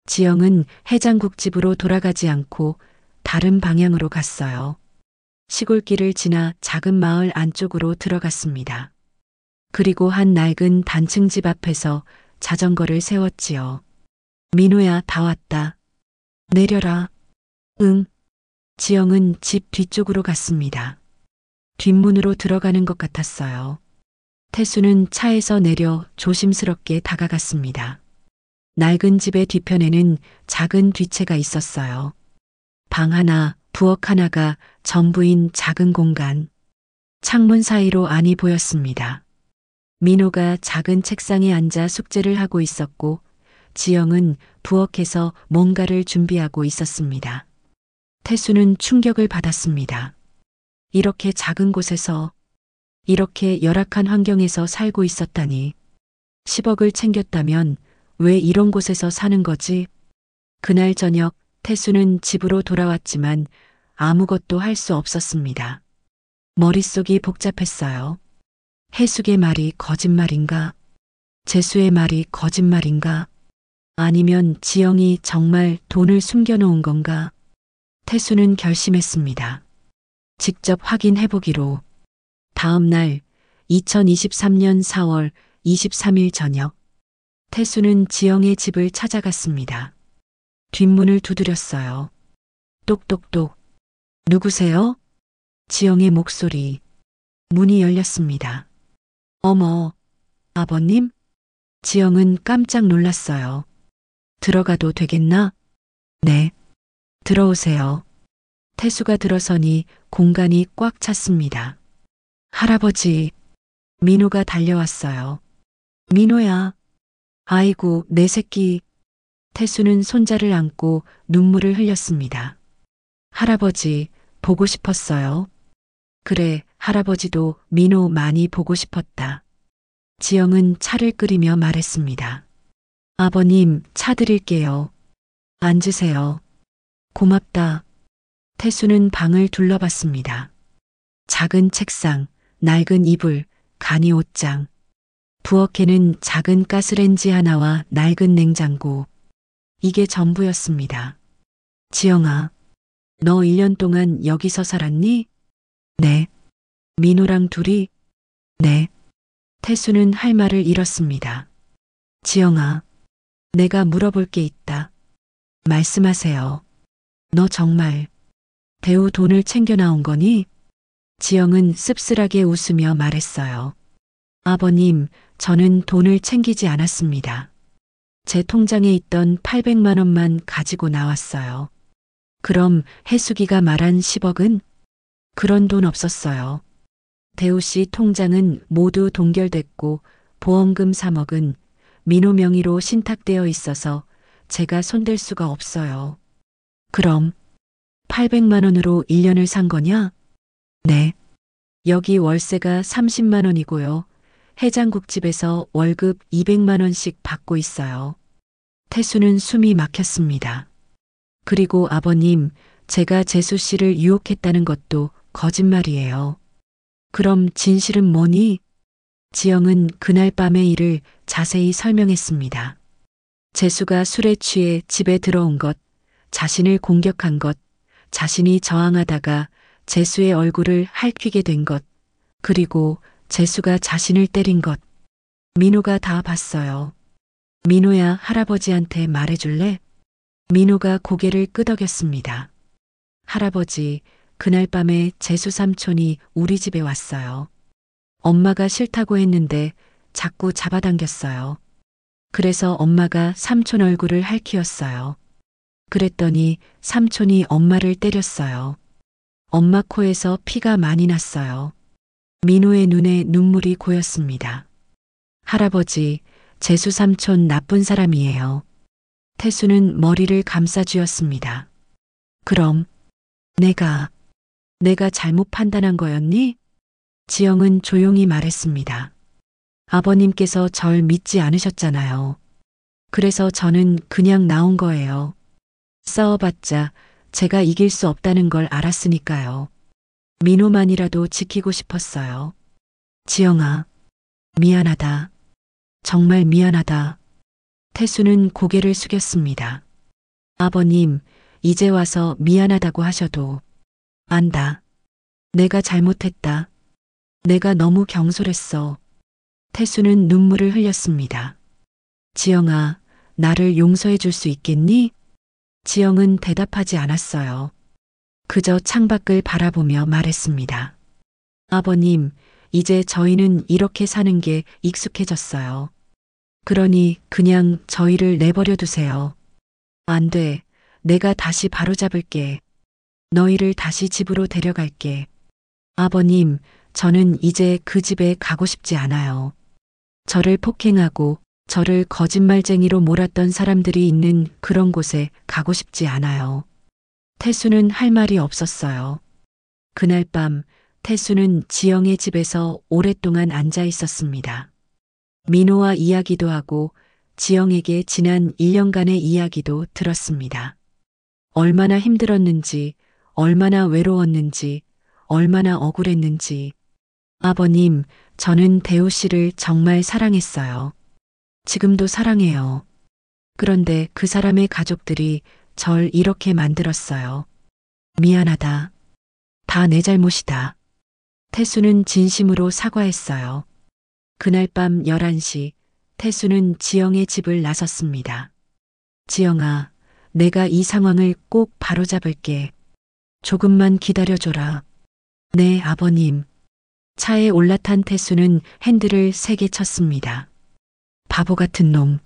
C: 지영은 해장국집으로 돌아가지 않고 다른 방향으로 갔어요. 시골길을 지나 작은 마을 안쪽으로 들어갔습니다. 그리고 한 낡은 단층 집 앞에서 자전거를 세웠지요. 민호야, 다 왔다. 내려라. 응. 지영은 집 뒤쪽으로 갔습니다. 뒷문으로 들어가는 것 같았어요. 태수는 차에서 내려 조심스럽게 다가갔습니다. 낡은 집의 뒤편에는 작은 뒤채가 있었어요. 방 하나, 부엌 하나가 전부인 작은 공간. 창문 사이로 안이 보였습니다. 민호가 작은 책상에 앉아 숙제를 하고 있었고 지영은 부엌에서 뭔가를 준비하고 있었습니다. 태수는 충격을 받았습니다. 이렇게 작은 곳에서, 이렇게 열악한 환경에서 살고 있었다니. 10억을 챙겼다면 왜 이런 곳에서 사는 거지? 그날 저녁 태수는 집으로 돌아왔지만 아무것도 할 수 없었습니다. 머릿속이 복잡했어요. 해숙의 말이 거짓말인가? 재수의 말이 거짓말인가? 아니면 지영이 정말 돈을 숨겨놓은 건가? 태수는 결심했습니다. 직접 확인해보기로. 다음 날 2023년 4월 23일 저녁 태수는 지영의 집을 찾아갔습니다. 뒷문을 두드렸어요. 똑똑똑. 누구세요? 지영의 목소리. 문이 열렸습니다. 어머, 아버님? 지영은 깜짝 놀랐어요. 들어가도 되겠나? 네. 들어오세요. 태수가 들어서니 공간이 꽉 찼습니다. 할아버지, 민호가 달려왔어요. 민호야. 아이고, 내 새끼. 태수는 손자를 안고 눈물을 흘렸습니다. 할아버지, 보고 싶었어요. 그래, 할아버지도 민호 많이 보고 싶었다. 지영은 차를 끓이며 말했습니다. 아버님, 차 드릴게요. 앉으세요. 고맙다. 태수는 방을 둘러봤습니다. 작은 책상, 낡은 이불, 간이 옷장. 부엌에는 작은 가스레인지 하나와 낡은 냉장고. 이게 전부였습니다. 지영아, 너 1년 동안 여기서 살았니? 네. 민호랑 둘이? 네. 태수는 할 말을 잃었습니다. 지영아, 내가 물어볼 게 있다. 말씀하세요. 너 정말 대우 돈을 챙겨 나온 거니? 지영은 씁쓸하게 웃으며 말했어요. 아버님, 저는 돈을 챙기지 않았습니다. 제 통장에 있던 800만 원만 가지고 나왔어요. 그럼 혜숙이가 말한 10억은? 그런 돈 없었어요. 대우 씨 통장은 모두 동결됐고 보험금 3억은 민호 명의로 신탁되어 있어서 제가 손댈 수가 없어요. 그럼 800만 원으로 1년을 산 거냐? 네. 여기 월세가 30만 원이고요. 해장국집에서 월급 200만 원씩 받고 있어요. 태수는 숨이 막혔습니다. 그리고 아버님, 제가 재수 씨를 유혹했다는 것도 거짓말이에요. 그럼 진실은 뭐니? 지영은 그날 밤의 일을 자세히 설명했습니다. 재수가 술에 취해 집에 들어온 것, 자신을 공격한 것, 자신이 저항하다가 재수의 얼굴을 핥히게 된 것, 그리고 재수가 자신을 때린 것. 민호가 다 봤어요. 민호야, 할아버지한테 말해줄래? 민호가 고개를 끄덕였습니다. 할아버지, 그날 밤에 재수 삼촌이 우리 집에 왔어요. 엄마가 싫다고 했는데 자꾸 잡아당겼어요. 그래서 엄마가 삼촌 얼굴을 핥히었어요. 그랬더니 삼촌이 엄마를 때렸어요. 엄마 코에서 피가 많이 났어요. 민호의 눈에 눈물이 고였습니다. 할아버지, 재수 삼촌 나쁜 사람이에요. 태수는 머리를 감싸쥐었습니다. 그럼 내가 잘못 판단한 거였니? 지영은 조용히 말했습니다. 아버님께서 절 믿지 않으셨잖아요. 그래서 저는 그냥 나온 거예요. 싸워봤자 제가 이길 수 없다는 걸 알았으니까요. 민호만이라도 지키고 싶었어요. 지영아, 미안하다. 정말 미안하다. 태수는 고개를 숙였습니다. 아버님, 이제 와서 미안하다고 하셔도 안다. 내가 잘못했다. 내가 너무 경솔했어. 태수는 눈물을 흘렸습니다. 지영아, 나를 용서해 줄 수 있겠니? 지영은 대답하지 않았어요. 그저 창밖을 바라보며 말했습니다. 아버님, 이제 저희는 이렇게 사는 게 익숙해졌어요. 그러니 그냥 저희를 내버려 두세요. 안 돼. 내가 다시 바로잡을게. 너희를 다시 집으로 데려갈게. 아버님, 저는 이제 그 집에 가고 싶지 않아요. 저를 폭행하고 저를 거짓말쟁이로 몰았던 사람들이 있는 그런 곳에 가고 싶지 않아요. 태수는 할 말이 없었어요. 그날 밤 태수는 지영의 집에서 오랫동안 앉아 있었습니다. 민호와 이야기도 하고 지영에게 지난 1년간의 이야기도 들었습니다. 얼마나 힘들었는지, 얼마나 외로웠는지, 얼마나 억울했는지. 아버님, 저는 대우 씨를 정말 사랑했어요. 지금도 사랑해요. 그런데 그 사람의 가족들이 절 이렇게 만들었어요. 미안하다. 다 내 잘못이다. 태수는 진심으로 사과했어요. 그날 밤 11시, 태수는 지영의 집을 나섰습니다. 지영아, 내가 이 상황을 꼭 바로잡을게. 조금만 기다려줘라. 네, 아버님. 차에 올라탄 태수는 핸들을 세게 쳤습니다. 바보 같은 놈.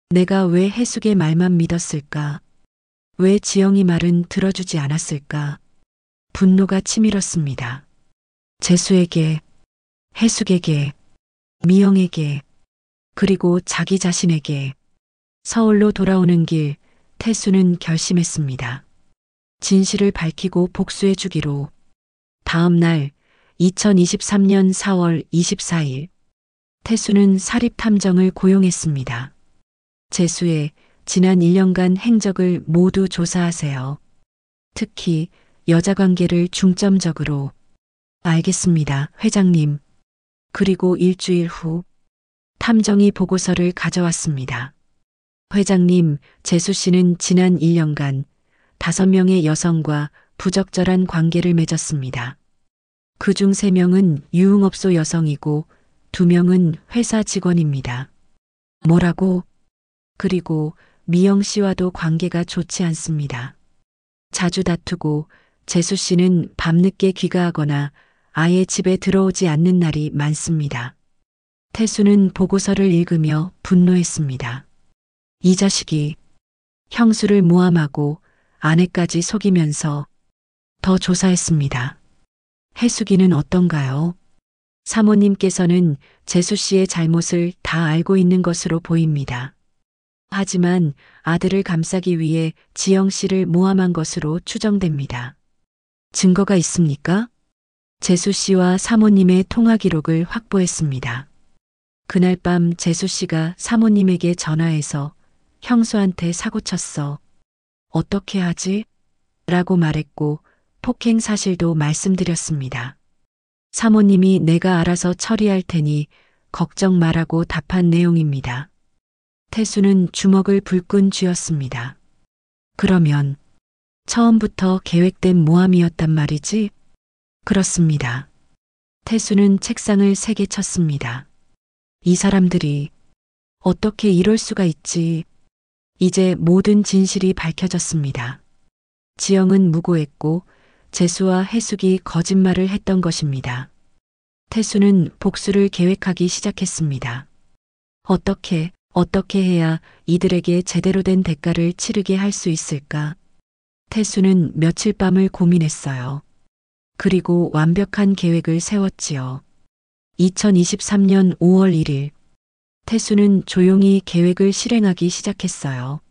C: 내가 왜 혜숙의 말만 믿었을까? 왜 지영이 말은 들어주지 않았을까? 분노가 치밀었습니다. 재수에게, 혜숙에게, 미영에게, 그리고 자기 자신에게. 서울로 돌아오는 길, 태수는 결심했습니다. 진실을 밝히고 복수해 주기로. 다음 날, 2023년 4월 24일, 태수는 사립탐정을 고용했습니다. 재수의 지난 1년간 행적을 모두 조사하세요. 특히 여자 관계를 중점적으로. 알겠습니다, 회장님. 그리고 일주일 후, 탐정이 보고서를 가져왔습니다. 회장님, 재수 씨는 지난 1년간 5명의 여성과 부적절한 관계를 맺었습니다. 그중 3명은 유흥업소 여성이고 2명은 회사 직원입니다. 뭐라고? 그리고 미영 씨와도 관계가 좋지 않습니다. 자주 다투고 재수 씨는 밤늦게 귀가하거나 아예 집에 들어오지 않는 날이 많습니다. 태수는 보고서를 읽으며 분노했습니다. 이 자식이 형수를 모함하고 아내까지 속이면서. 더 조사했습니다. 해수기는 어떤가요? 사모님께서는 재수 씨의 잘못을 다 알고 있는 것으로 보입니다. 하지만 아들을 감싸기 위해 지영 씨를 모함한 것으로 추정됩니다. 증거가 있습니까? 재수 씨와 사모님의 통화 기록을 확보했습니다. 그날 밤 재수 씨가 사모님에게 전화해서 형수한테 사고쳤어. 어떻게 하지? 라고 말했고 폭행 사실도 말씀드렸습니다. 사모님이 내가 알아서 처리할 테니 걱정 말라고 답한 내용입니다. 태수는 주먹을 불끈 쥐었습니다. 그러면 처음부터 계획된 모함이었단 말이지? 그렇습니다. 태수는 책상을 세게 쳤습니다. 이 사람들이 어떻게 이럴 수가 있지? 이제 모든 진실이 밝혀졌습니다. 지영은 무고했고 재수와 해숙이 거짓말을 했던 것입니다. 태수는 복수를 계획하기 시작했습니다. 어떻게 해야 이들에게 제대로 된 대가를 치르게 할 수 있을까? 태수는 며칠 밤을 고민했어요. 그리고 완벽한 계획을 세웠지요. 2023년 5월 1일, 태수는 조용히 계획을 실행하기 시작했어요.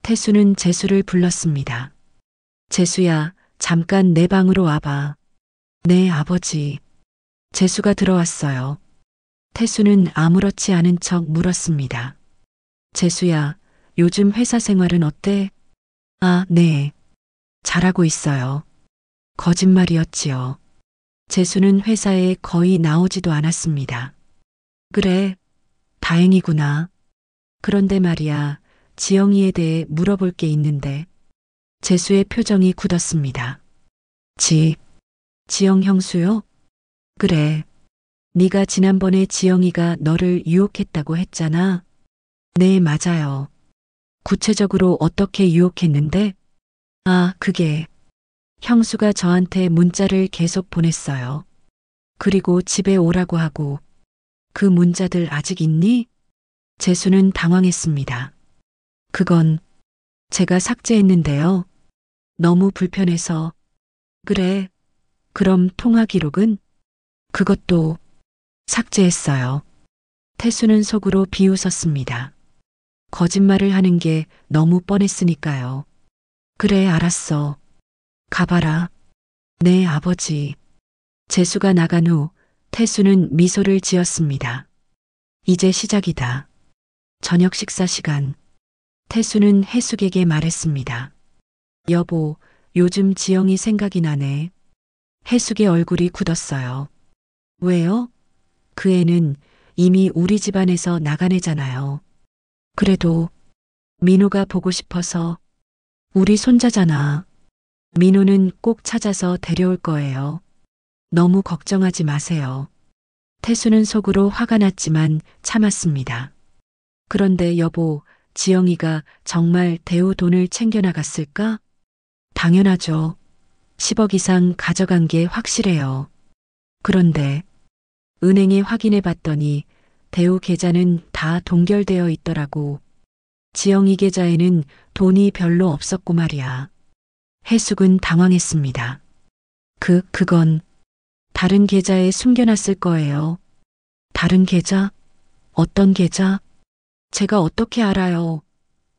C: 태수는 재수를 불렀습니다. 재수야, 잠깐 내 방으로 와봐. 네, 아버지. 재수가 들어왔어요. 태수는 아무렇지 않은 척 물었습니다. 재수야, 요즘 회사 생활은 어때? 아, 네. 잘하고 있어요. 거짓말이었지요. 재수는 회사에 거의 나오지도 않았습니다. 그래, 다행이구나. 그런데 말이야, 지영이에 대해 물어볼 게 있는데. 재수의 표정이 굳었습니다. 지영 형수요? 그래. 네가 지난번에 지영이가 너를 유혹했다고 했잖아. 네, 맞아요. 구체적으로 어떻게 유혹했는데? 아, 그게 형수가 저한테 문자를 계속 보냈어요. 그리고 집에 오라고 하고. 그 문자들 아직 있니? 재수는 당황했습니다. 그건 제가 삭제했는데요. 너무 불편해서. 그래. 그럼 통화 기록은? 그것도 삭제했어요. 태수는 속으로 비웃었습니다. 거짓말을 하는 게 너무 뻔했으니까요. 그래, 알았어. 가봐라. 네, 아버지. 재수가 나간 후 태수는 미소를 지었습니다. 이제 시작이다. 저녁 식사 시간. 태수는 해숙에게 말했습니다. 여보, 요즘 지영이 생각이 나네. 해숙의 얼굴이 굳었어요. 왜요? 그 애는 이미 우리 집안에서 나간 애잖아요. 그래도 민호가 보고 싶어서. 우리 손자잖아. 민호는 꼭 찾아서 데려올 거예요. 너무 걱정하지 마세요. 태수는 속으로 화가 났지만 참았습니다. 그런데 여보, 지영이가 정말 대우 돈을 챙겨나갔을까? 당연하죠. 10억 이상 가져간 게 확실해요. 그런데 은행에 확인해 봤더니 대우 계좌는 다 동결되어 있더라고. 지영이 계좌에는 돈이 별로 없었고 말이야. 해숙은 당황했습니다. 그건 다른 계좌에 숨겨놨을 거예요. 다른 계좌? 어떤 계좌? 제가 어떻게 알아요?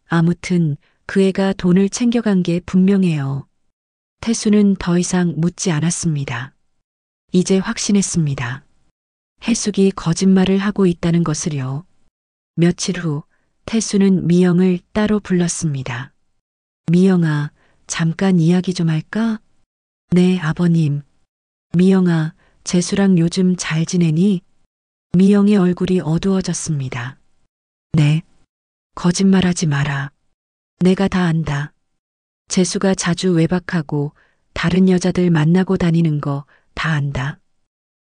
C: 아무튼 그 애가 돈을 챙겨간 게 분명해요. 태수는 더 이상 묻지 않았습니다. 이제 확신했습니다. 해숙이 거짓말을 하고 있다는 것을요. 며칠 후 태수는 미영을 따로 불렀습니다. 미영아, 잠깐 이야기 좀 할까? 네, 아버님. 미영아, 재수랑 요즘 잘 지내니? 미영의 얼굴이 어두워졌습니다. 네. 거짓말하지 마라. 내가 다 안다. 재수가 자주 외박하고 다른 여자들 만나고 다니는 거 다 안다.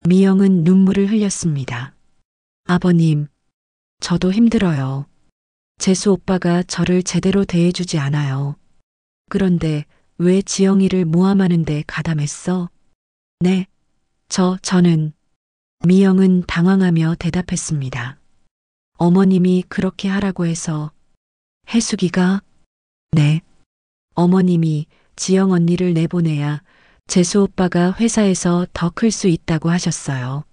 C: 미영은 눈물을 흘렸습니다. 아버님, 저도 힘들어요. 재수 오빠가 저를 제대로 대해주지 않아요. 그런데 왜 지영이를 모함하는데 가담했어? 네, 저는. 미영은 당황하며 대답했습니다. 어머님이 그렇게 하라고 해서. 해숙이가? 네. 어머님이 지영 언니를 내보내야 재수 오빠가 회사에서 더 클 수 있다고 하셨어요.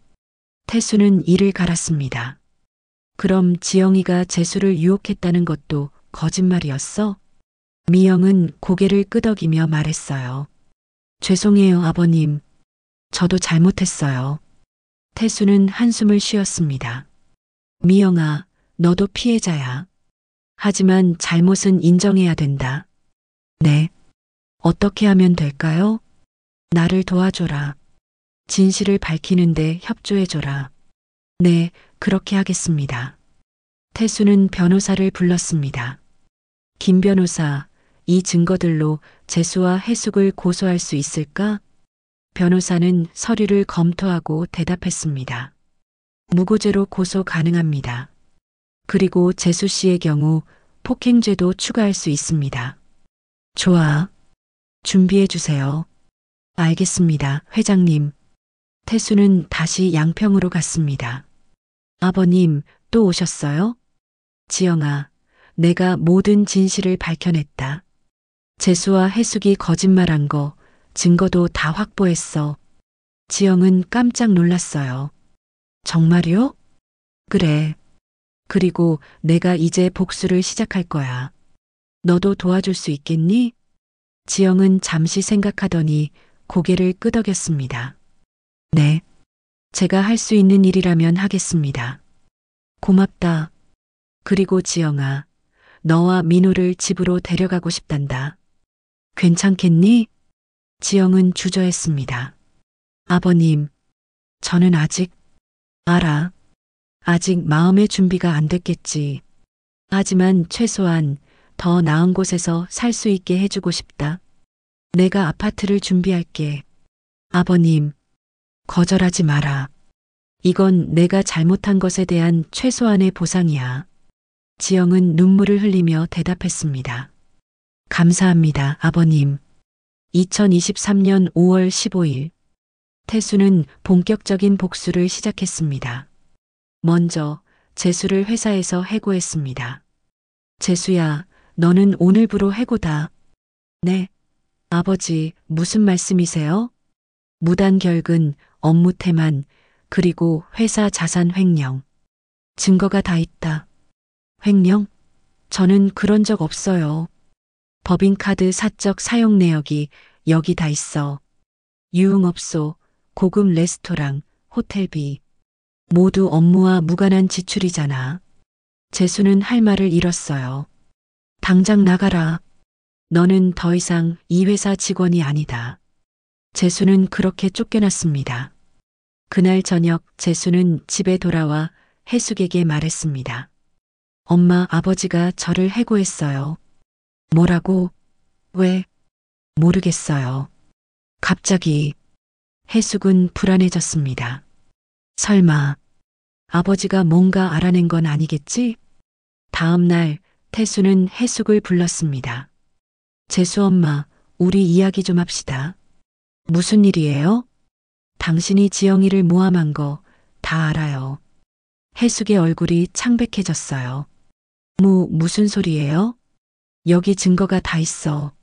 C: 태수는 이를 갈았습니다. 그럼 지영이가 재수를 유혹했다는 것도 거짓말이었어? 미영은 고개를 끄덕이며 말했어요. 죄송해요, 아버님. 저도 잘못했어요. 태수는 한숨을 쉬었습니다. 미영아, 너도 피해자야. 하지만 잘못은 인정해야 된다. 네. 어떻게 하면 될까요? 나를 도와줘라. 진실을 밝히는데 협조해줘라. 네, 그렇게 하겠습니다. 태수는 변호사를 불렀습니다. 김 변호사, 이 증거들로 재수와 해숙을 고소할 수 있을까? 변호사는 서류를 검토하고 대답했습니다. 무고죄로 고소 가능합니다. 그리고 재수 씨의 경우 폭행죄도 추가할 수 있습니다. 좋아. 준비해 주세요. 알겠습니다, 회장님. 태수는 다시 양평으로 갔습니다. 아버님, 또 오셨어요? 지영아, 내가 모든 진실을 밝혀냈다. 재수와 해숙이 거짓말한 거, 증거도 다 확보했어. 지영은 깜짝 놀랐어요. 정말요? 그래. 그리고 내가 이제 복수를 시작할 거야. 너도 도와줄 수 있겠니? 지영은 잠시 생각하더니 고개를 끄덕였습니다. 네. 제가 할 수 있는 일이라면 하겠습니다. 고맙다. 그리고 지영아, 너와 민호를 집으로 데려가고 싶단다. 괜찮겠니? 지영은 주저했습니다. 아버님, 저는 아직, 알아. 아직 마음의 준비가 안 됐겠지. 하지만 최소한 더 나은 곳에서 살 수 있게 해주고 싶다. 내가 아파트를 준비할게. 아버님, 거절하지 마라. 이건 내가 잘못한 것에 대한 최소한의 보상이야. 지영은 눈물을 흘리며 대답했습니다. 감사합니다, 아버님. 2023년 5월 15일. 태수는 본격적인 복수를 시작했습니다. 먼저 재수를 회사에서 해고했습니다. 재수야, 너는 오늘부로 해고다. 네. 아버지, 무슨 말씀이세요? 무단 결근, 업무 태만, 그리고 회사 자산 횡령. 증거가 다 있다. 횡령? 저는 그런 적 없어요. 법인카드 사적 사용 내역이 여기 다 있어. 유흥업소, 고급 레스토랑, 호텔비. 모두 업무와 무관한 지출이잖아. 재수는 할 말을 잃었어요. 당장 나가라. 너는 더 이상 이 회사 직원이 아니다. 재수는 그렇게 쫓겨났습니다. 그날 저녁 재수는 집에 돌아와 해숙에게 말했습니다. 엄마, 아버지가 저를 해고했어요. 뭐라고? 왜? 모르겠어요. 갑자기 해숙은 불안해졌습니다. 설마 아버지가 뭔가 알아낸 건 아니겠지? 다음 날 태수는 해숙을 불렀습니다. 재수 엄마, 우리 이야기 좀 합시다. 무슨 일이에요? 당신이 지영이를 모함한 거 다 알아요. 해숙의 얼굴이 창백해졌어요. 무슨 소리예요? 여기 증거가 다 있어.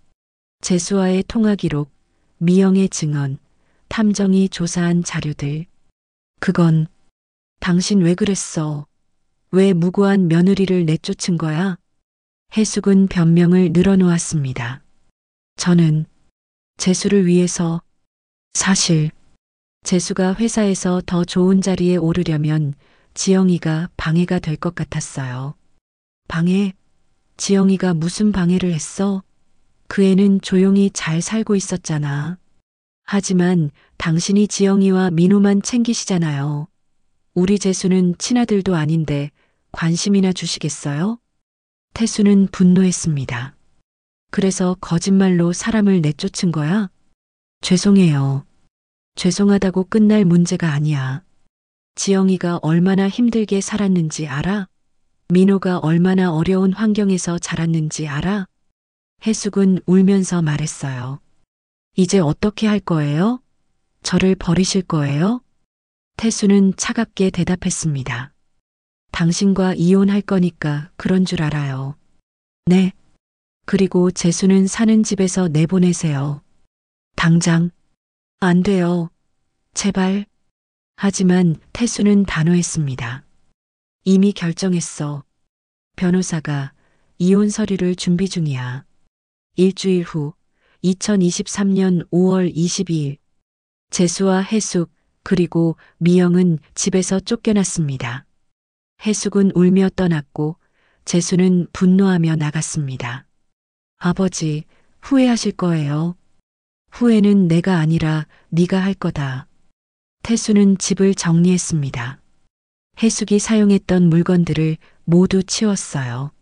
C: 재수와의 통화 기록, 미영의 증언, 탐정이 조사한 자료들. 그건 당신 왜 그랬어? 왜 무고한 며느리를 내쫓은 거야? 해숙은 변명을 늘어놓았습니다. 저는 재수를 위해서 사실 재수가 회사에서 더 좋은 자리에 오르려면 지영이가 방해가 될 것 같았어요. 방해? 지영이가 무슨 방해를 했어? 그 애는 조용히 잘 살고 있었잖아. 하지만 당신이 지영이와 민호만 챙기시잖아요. 우리 재수는 친아들도 아닌데 관심이나 주시겠어요? 태수는 분노했습니다. 그래서 거짓말로 사람을 내쫓은 거야? 죄송해요. 죄송하다고 끝날 문제가 아니야. 지영이가 얼마나 힘들게 살았는지 알아? 민호가 얼마나 어려운 환경에서 자랐는지 알아? 해숙은 울면서 말했어요. 이제 어떻게 할 거예요? 저를 버리실 거예요? 태수는 차갑게 대답했습니다. 당신과 이혼할 거니까 그런 줄 알아요. 네. 그리고 재수는 사는 집에서 내보내세요. 당장. 안 돼요. 제발. 하지만 태수는 단호했습니다. 이미 결정했어. 변호사가 이혼 서류를 준비 중이야. 일주일 후 2023년 5월 22일 재수와 해숙 그리고 미영은 집에서 쫓겨났습니다. 해숙은 울며 떠났고 재수는 분노하며 나갔습니다. 아버지, 후회하실 거예요. 후회는 내가 아니라 네가 할 거다. 태수는 집을 정리했습니다. 해숙이 사용했던 물건들을 모두 치웠어요.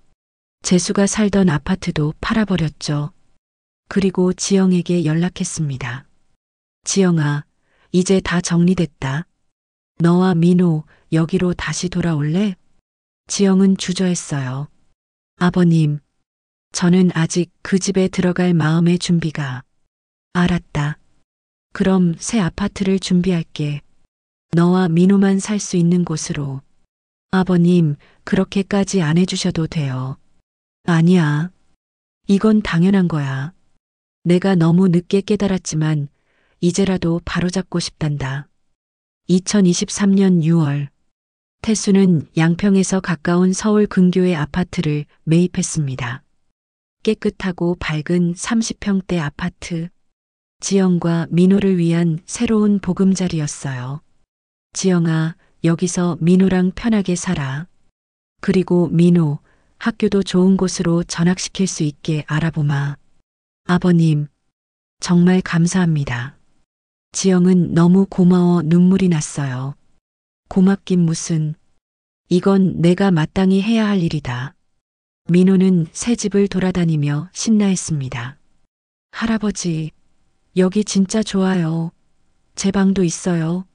C: 재수가 살던 아파트도 팔아버렸죠. 그리고 지영에게 연락했습니다. 지영아, 이제 다 정리됐다. 너와 민호 여기로 다시 돌아올래? 지영은 주저했어요. 아버님, 저는 아직 그 집에 들어갈 마음의 준비가. 알았다. 그럼 새 아파트를 준비할게. 너와 민호만 살 수 있는 곳으로. 아버님, 그렇게까지 안 해주셔도 돼요. 아니야. 이건 당연한 거야. 내가 너무 늦게 깨달았지만 이제라도 바로잡고 싶단다. 2023년 6월 태수는 양평에서 가까운 서울 근교의 아파트를 매입했습니다. 깨끗하고 밝은 30평대 아파트. 지영과 민호를 위한 새로운 보금자리였어요. 지영아, 여기서 민호랑 편하게 살아. 그리고 민호, 학교도 좋은 곳으로 전학시킬 수 있게 알아보마. 아버님, 정말 감사합니다. 지영은 너무 고마워 눈물이 났어요. 고맙긴 무슨. 이건 내가 마땅히 해야 할 일이다. 민호는 새 집을 돌아다니며 신나했습니다. 할아버지, 여기 진짜 좋아요. 제 방도 있어요.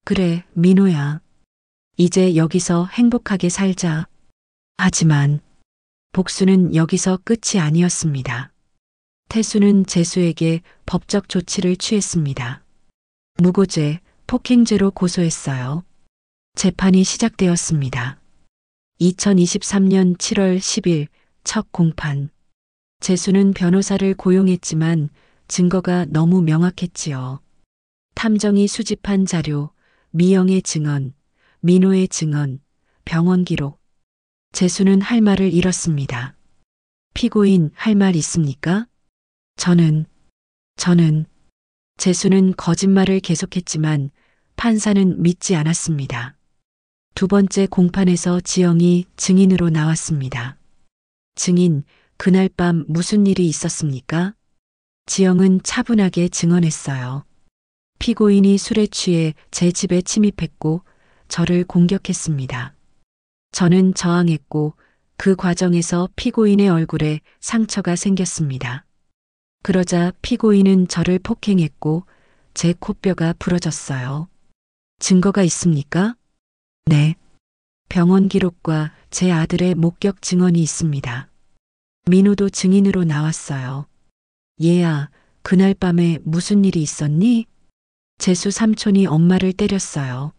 C: 그래, 민호야. 이제 여기서 행복하게 살자. 하지만 복수는 여기서 끝이 아니었습니다. 태수는 재수에게 법적 조치를 취했습니다. 무고죄, 폭행죄로 고소했어요. 재판이 시작되었습니다. 2023년 7월 10일 첫 공판. 재수는 변호사를 고용했지만 증거가 너무 명확했지요. 탐정이 수집한 자료, 미영의 증언, 민호의 증언, 병원 기록. 재수는 할 말을 잃었습니다. 피고인 할 말 있습니까? 저는 재수는 거짓말을 계속했지만 판사는 믿지 않았습니다. 두 번째 공판에서 지영이 증인으로 나왔습니다. 증인, 그날 밤 무슨 일이 있었습니까? 지영은 차분하게 증언했어요. 피고인이 술에 취해 제 집에 침입했고 저를 공격했습니다. 저는 저항했고 그 과정에서 피고인의 얼굴에 상처가 생겼습니다. 그러자 피고인은 저를 폭행했고 제 코뼈가 부러졌어요. 증거가 있습니까? 네. 병원 기록과 제 아들의 목격 증언이 있습니다. 민호도 증인으로 나왔어요. 얘야, 그날 밤에 무슨 일이 있었니? 재수 삼촌이 엄마를 때렸어요.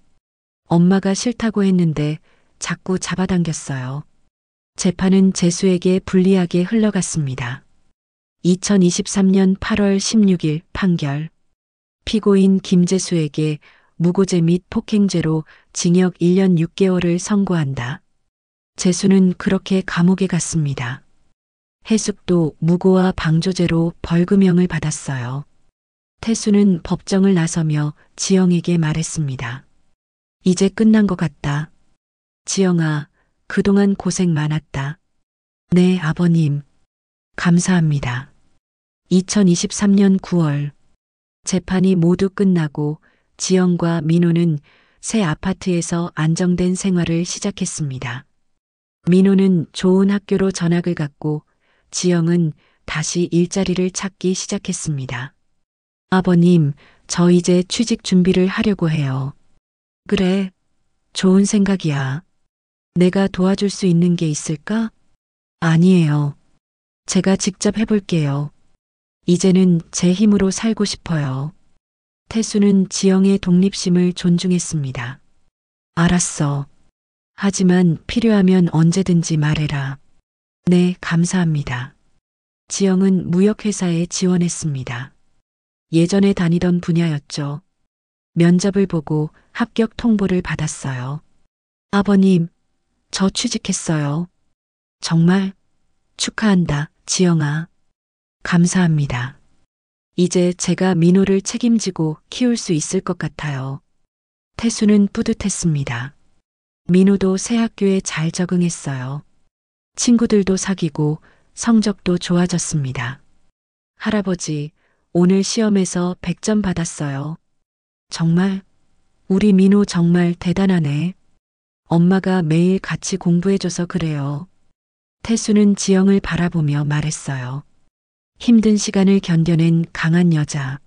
C: 엄마가 싫다고 했는데 자꾸 잡아당겼어요. 재판은 재수에게 불리하게 흘러갔습니다. 2023년 8월 16일 판결. 피고인 김재수에게 무고죄 및 폭행죄로 징역 1년 6개월을 선고한다. 재수는 그렇게 감옥에 갔습니다. 해숙도 무고와 방조죄로 벌금형을 받았어요. 태수는 법정을 나서며 지영에게 말했습니다. 이제 끝난 것 같다. 지영아, 그동안 고생 많았다. 네, 아버님. 감사합니다. 2023년 9월 재판이 모두 끝나고 지영과 민호는 새 아파트에서 안정된 생활을 시작했습니다. 민호는 좋은 학교로 전학을 갔고 지영은 다시 일자리를 찾기 시작했습니다. 아버님, 저 이제 취직 준비를 하려고 해요. 그래, 좋은 생각이야. 내가 도와줄 수 있는 게 있을까? 아니에요. 제가 직접 해볼게요. 이제는 제 힘으로 살고 싶어요. 태수는 지영의 독립심을 존중했습니다. 알았어. 하지만 필요하면 언제든지 말해라. 네, 감사합니다. 지영은 무역회사에 지원했습니다. 예전에 다니던 분야였죠. 면접을 보고 합격 통보를 받았어요. 아버님, 저 취직했어요. 정말 축하한다, 지영아. 감사합니다. 이제 제가 민호를 책임지고 키울 수 있을 것 같아요. 태수는 뿌듯했습니다. 민호도 새 학교에 잘 적응했어요. 친구들도 사귀고 성적도 좋아졌습니다. 할아버지, 오늘 시험에서 100점 받았어요. 정말? 우리 민호 정말 대단하네. 엄마가 매일 같이 공부해줘서 그래요. 태수는 지영을 바라보며 말했어요. 힘든 시간을 견뎌낸 강한 여자.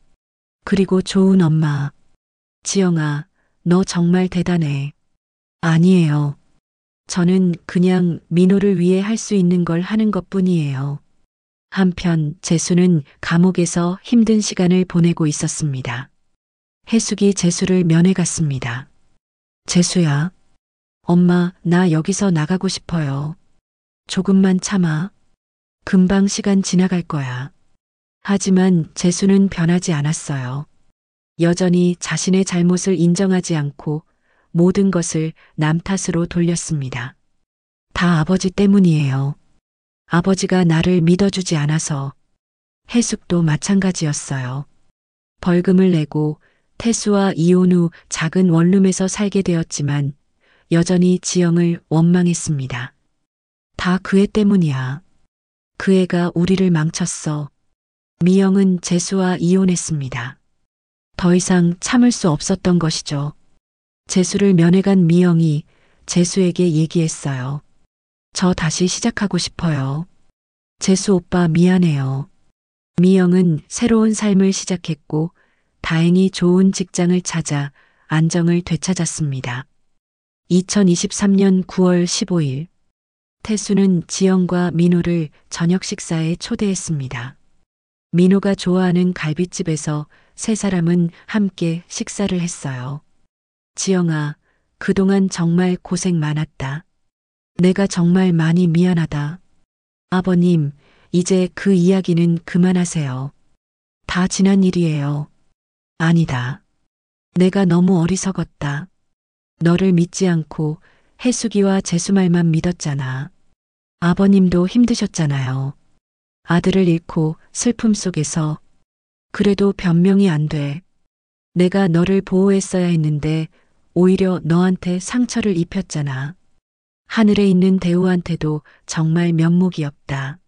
C: 그리고 좋은 엄마. 지영아, 너 정말 대단해. 아니에요. 저는 그냥 민호를 위해 할 수 있는 걸 하는 것뿐이에요. 한편 재수는 감옥에서 힘든 시간을 보내고 있었습니다. 해숙이 재수를 면회 갔습니다. 재수야. 엄마, 나 여기서 나가고 싶어요. 조금만 참아. 금방 시간 지나갈 거야. 하지만 재수는 변하지 않았어요. 여전히 자신의 잘못을 인정하지 않고 모든 것을 남 탓으로 돌렸습니다. 다 아버지 때문이에요. 아버지가 나를 믿어주지 않아서. 해숙도 마찬가지였어요. 벌금을 내고 태수와 이혼 후 작은 원룸에서 살게 되었지만 여전히 지영을 원망했습니다. 다 그 애 때문이야. 그 애가 우리를 망쳤어. 미영은 재수와 이혼했습니다. 더 이상 참을 수 없었던 것이죠. 재수를 면회간 미영이 재수에게 얘기했어요. 저 다시 시작하고 싶어요. 재수 오빠 미안해요. 미영은 새로운 삶을 시작했고 다행히 좋은 직장을 찾아 안정을 되찾았습니다. 2023년 9월 15일 태수는 지영과 민호를 저녁 식사에 초대했습니다. 민호가 좋아하는 갈비집에서 세 사람은 함께 식사를 했어요. 지영아, 그동안 정말 고생 많았다. 내가 정말 많이 미안하다. 아버님, 이제 그 이야기는 그만하세요. 다 지난 일이에요. 아니다. 내가 너무 어리석었다. 너를 믿지 않고 해숙이와 재수 말만 믿었잖아. 아버님도 힘드셨잖아요. 아들을 잃고 슬픔 속에서. 그래도 변명이 안 돼. 내가 너를 보호했어야 했는데 오히려 너한테 상처를 입혔잖아. 하늘에 있는 대우한테도 정말 면목이 없다.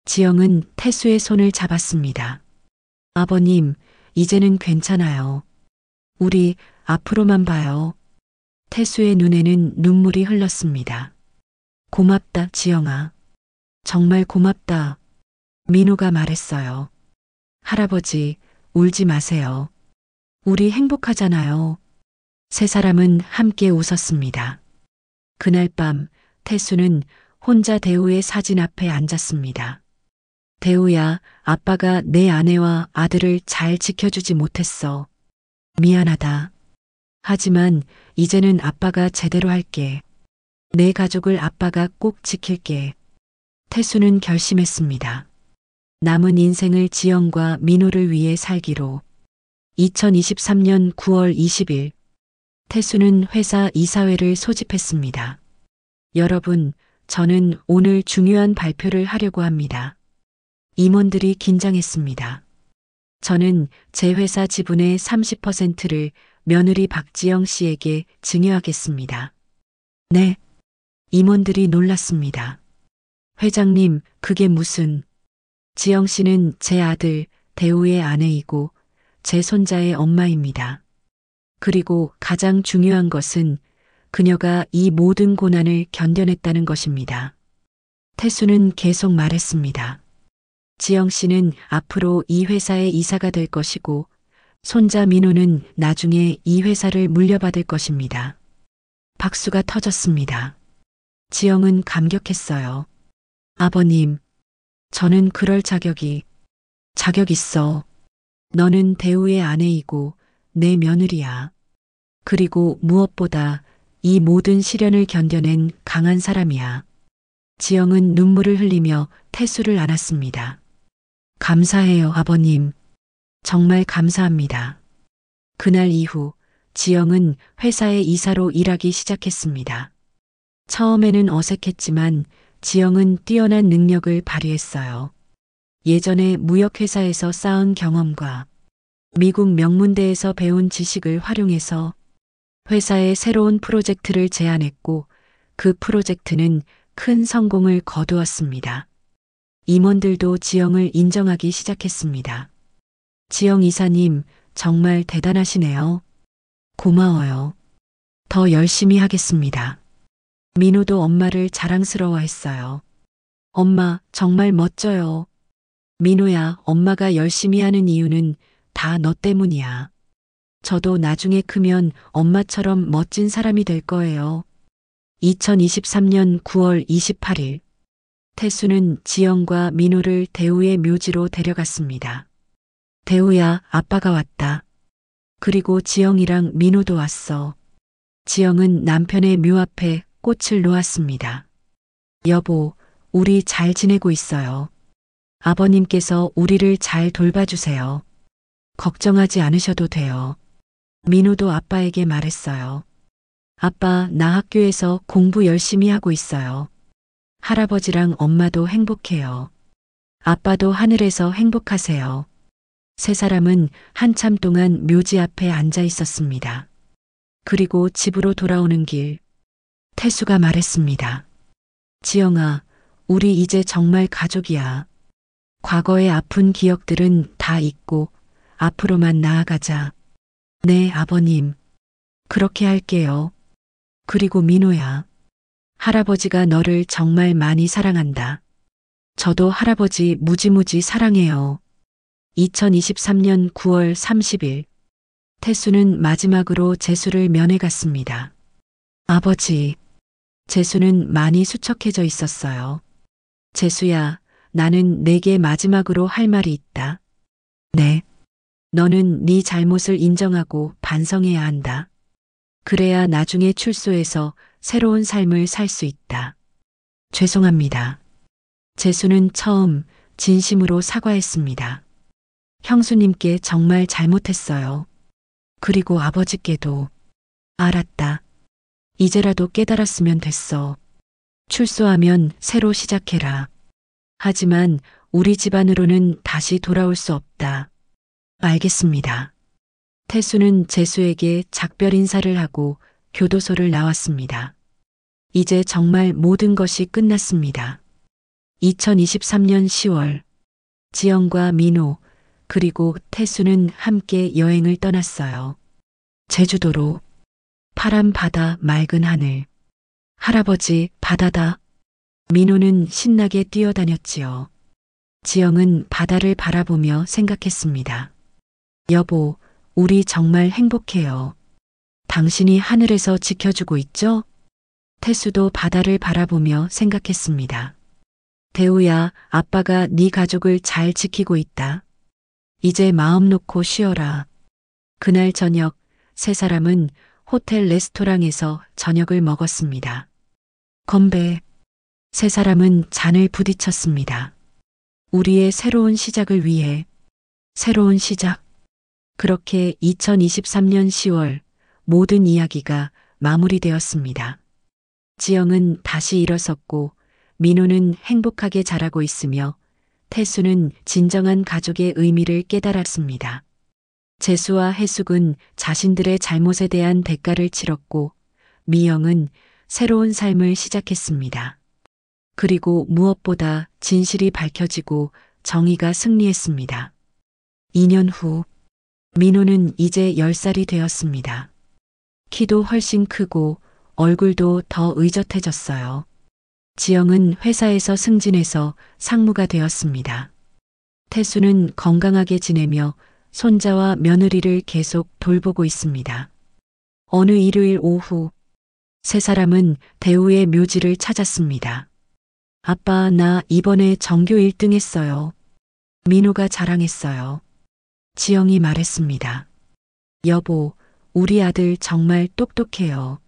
C: 지영은 태수의 손을 잡았습니다. 아버님, 이제는 괜찮아요. 우리 앞으로만 봐요. 태수의 눈에는 눈물이 흘렀습니다. 고맙다, 지영아. 정말 고맙다. 민호가 말했어요. 할아버지, 울지 마세요. 우리 행복하잖아요. 세 사람은 함께 웃었습니다. 그날 밤 태수는 혼자 대우의 사진 앞에 앉았습니다. 대우야, 아빠가 내 아내와 아들을 잘 지켜주지 못했어. 미안하다. 하지만 이제는 아빠가 제대로 할게. 내 가족을 아빠가 꼭 지킬게. 태수는 결심했습니다. 남은 인생을 지영과 민호를 위해 살기로. 2023년 9월 20일 태수는 회사 이사회를 소집했습니다. 여러분, 저는 오늘 중요한 발표를 하려고 합니다. 임원들이 긴장했습니다. 저는 제 회사 지분의 30%를 며느리 박지영 씨에게 증여하겠습니다. 네. 임원들이 놀랐습니다. 회장님, 그게 무슨... 지영 씨는 제 아들 대우의 아내이고 제 손자의 엄마입니다. 그리고 가장 중요한 것은 그녀가 이 모든 고난을 견뎌냈다는 것입니다. 태수는 계속 말했습니다. 지영 씨는 앞으로 이 회사의 이사가 될 것이고 손자 민호는 나중에 이 회사를 물려받을 것입니다. 박수가 터졌습니다. 지영은 감격했어요. 아버님, 저는 그럴 자격 있어. 너는 대우의 아내이고 내 며느리야. 그리고 무엇보다 이 모든 시련을 견뎌낸 강한 사람이야. 지영은 눈물을 흘리며 태수를 안았습니다. 감사해요, 아버님. 정말 감사합니다. 그날 이후 지영은 회사의 이사로 일하기 시작했습니다. 처음에는 어색했지만 지영은 뛰어난 능력을 발휘했어요. 예전에 무역회사에서 쌓은 경험과 미국 명문대에서 배운 지식을 활용해서 회사에 새로운 프로젝트를 제안했고 그 프로젝트는 큰 성공을 거두었습니다. 임원들도 지영을 인정하기 시작했습니다. 지영 이사님, 정말 대단하시네요. 고마워요. 더 열심히 하겠습니다. 민호도 엄마를 자랑스러워했어요. 엄마, 정말 멋져요. 민호야, 엄마가 열심히 하는 이유는 다 너 때문이야. 저도 나중에 크면 엄마처럼 멋진 사람이 될 거예요. 2023년 9월 28일 태수는 지영과 민호를 대우의 묘지로 데려갔습니다. 대우야, 아빠가 왔다. 그리고 지영이랑 민호도 왔어. 지영은 남편의 묘 앞에 꽃을 놓았습니다. 여보, 우리 잘 지내고 있어요. 아버님께서 우리를 잘 돌봐주세요. 걱정하지 않으셔도 돼요. 민호도 아빠에게 말했어요. 아빠, 나 학교에서 공부 열심히 하고 있어요. 할아버지랑 엄마도 행복해요. 아빠도 하늘에서 행복하세요. 세 사람은 한참 동안 묘지 앞에 앉아 있었습니다. 그리고 집으로 돌아오는 길, 태수가 말했습니다. 지영아, 우리 이제 정말 가족이야. 과거의 아픈 기억들은 다 잊고 앞으로만 나아가자. 네, 아버님. 그렇게 할게요. 그리고 민호야. 할아버지가 너를 정말 많이 사랑한다. 저도 할아버지 무지무지 사랑해요. 2023년 9월 30일 태수는 마지막으로 재수를 면회 갔습니다. 아버지, 재수는 많이 수척해져 있었어요. 재수야, 나는 내게 마지막으로 할 말이 있다. 네. 너는 네 잘못을 인정하고 반성해야 한다. 그래야 나중에 출소해서 새로운 삶을 살 수 있다. 죄송합니다. 재수는 처음 진심으로 사과했습니다. 형수님께 정말 잘못했어요. 그리고 아버지께도. 알았다. 이제라도 깨달았으면 됐어. 출소하면 새로 시작해라. 하지만 우리 집안으로는 다시 돌아올 수 없다. 알겠습니다. 태수는 재수에게 작별 인사를 하고 교도소를 나왔습니다. 이제 정말 모든 것이 끝났습니다. 2023년 10월 지영과 민호 그리고 태수는 함께 여행을 떠났어요. 제주도로. 파란 바다, 맑은 하늘. 할아버지, 바다다. 민호는 신나게 뛰어다녔지요. 지영은 바다를 바라보며 생각했습니다. 여보, 우리 정말 행복해요. 당신이 하늘에서 지켜주고 있죠? 태수도 바다를 바라보며 생각했습니다. 대우야, 아빠가 네 가족을 잘 지키고 있다. 이제 마음 놓고 쉬어라. 그날 저녁 세 사람은 호텔 레스토랑에서 저녁을 먹었습니다. 건배. 세 사람은 잔을 부딪혔습니다. 우리의 새로운 시작을 위해. 새로운 시작. 그렇게 2023년 10월 모든 이야기가 마무리되었습니다. 지영은 다시 일어섰고 민호는 행복하게 자라고 있으며 태수는 진정한 가족의 의미를 깨달았습니다. 재수와 해숙은 자신들의 잘못에 대한 대가를 치렀고 미영은 새로운 삶을 시작했습니다. 그리고 무엇보다 진실이 밝혀지고 정의가 승리했습니다. 2년 후 민호는 이제 10살이 되었습니다. 키도 훨씬 크고 얼굴도 더 의젓해졌어요. 지영은 회사에서 승진해서 상무가 되었습니다. 태수는 건강하게 지내며 손자와 며느리를 계속 돌보고 있습니다. 어느 일요일 오후 세 사람은 대우의 묘지를 찾았습니다. 아빠, 나 이번에 전교 1등 했어요. 민호가 자랑했어요. 지영이 말했습니다. 여보, 우리 아들 정말 똑똑해요.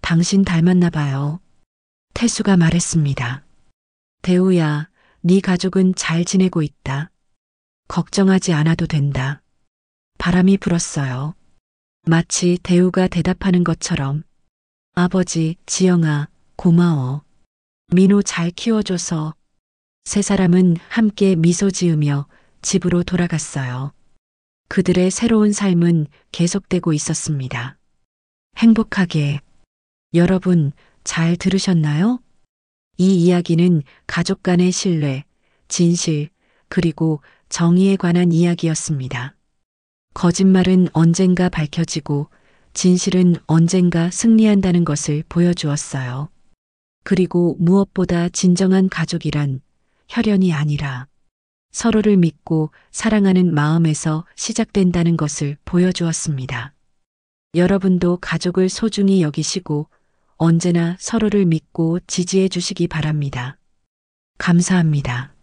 C: 당신 닮았나 봐요. 태수가 말했습니다. 대우야, 네 가족은 잘 지내고 있다. 걱정하지 않아도 된다. 바람이 불었어요. 마치 대우가 대답하는 것처럼. 아버지, 지영아, 고마워. 민호 잘 키워줘서. 세 사람은 함께 미소 지으며 집으로 돌아갔어요. 그들의 새로운 삶은 계속되고 있었습니다. 행복하게. 여러분, 잘 들으셨나요? 이 이야기는 가족 간의 신뢰, 진실, 그리고 정의에 관한 이야기였습니다. 거짓말은 언젠가 밝혀지고 진실은 언젠가 승리한다는 것을 보여주었어요. 그리고 무엇보다 진정한 가족이란 혈연이 아니라 서로를 믿고 사랑하는 마음에서 시작된다는 것을 보여주었습니다. 여러분도 가족을 소중히 여기시고 언제나 서로를 믿고 지지해 주시기 바랍니다. 감사합니다.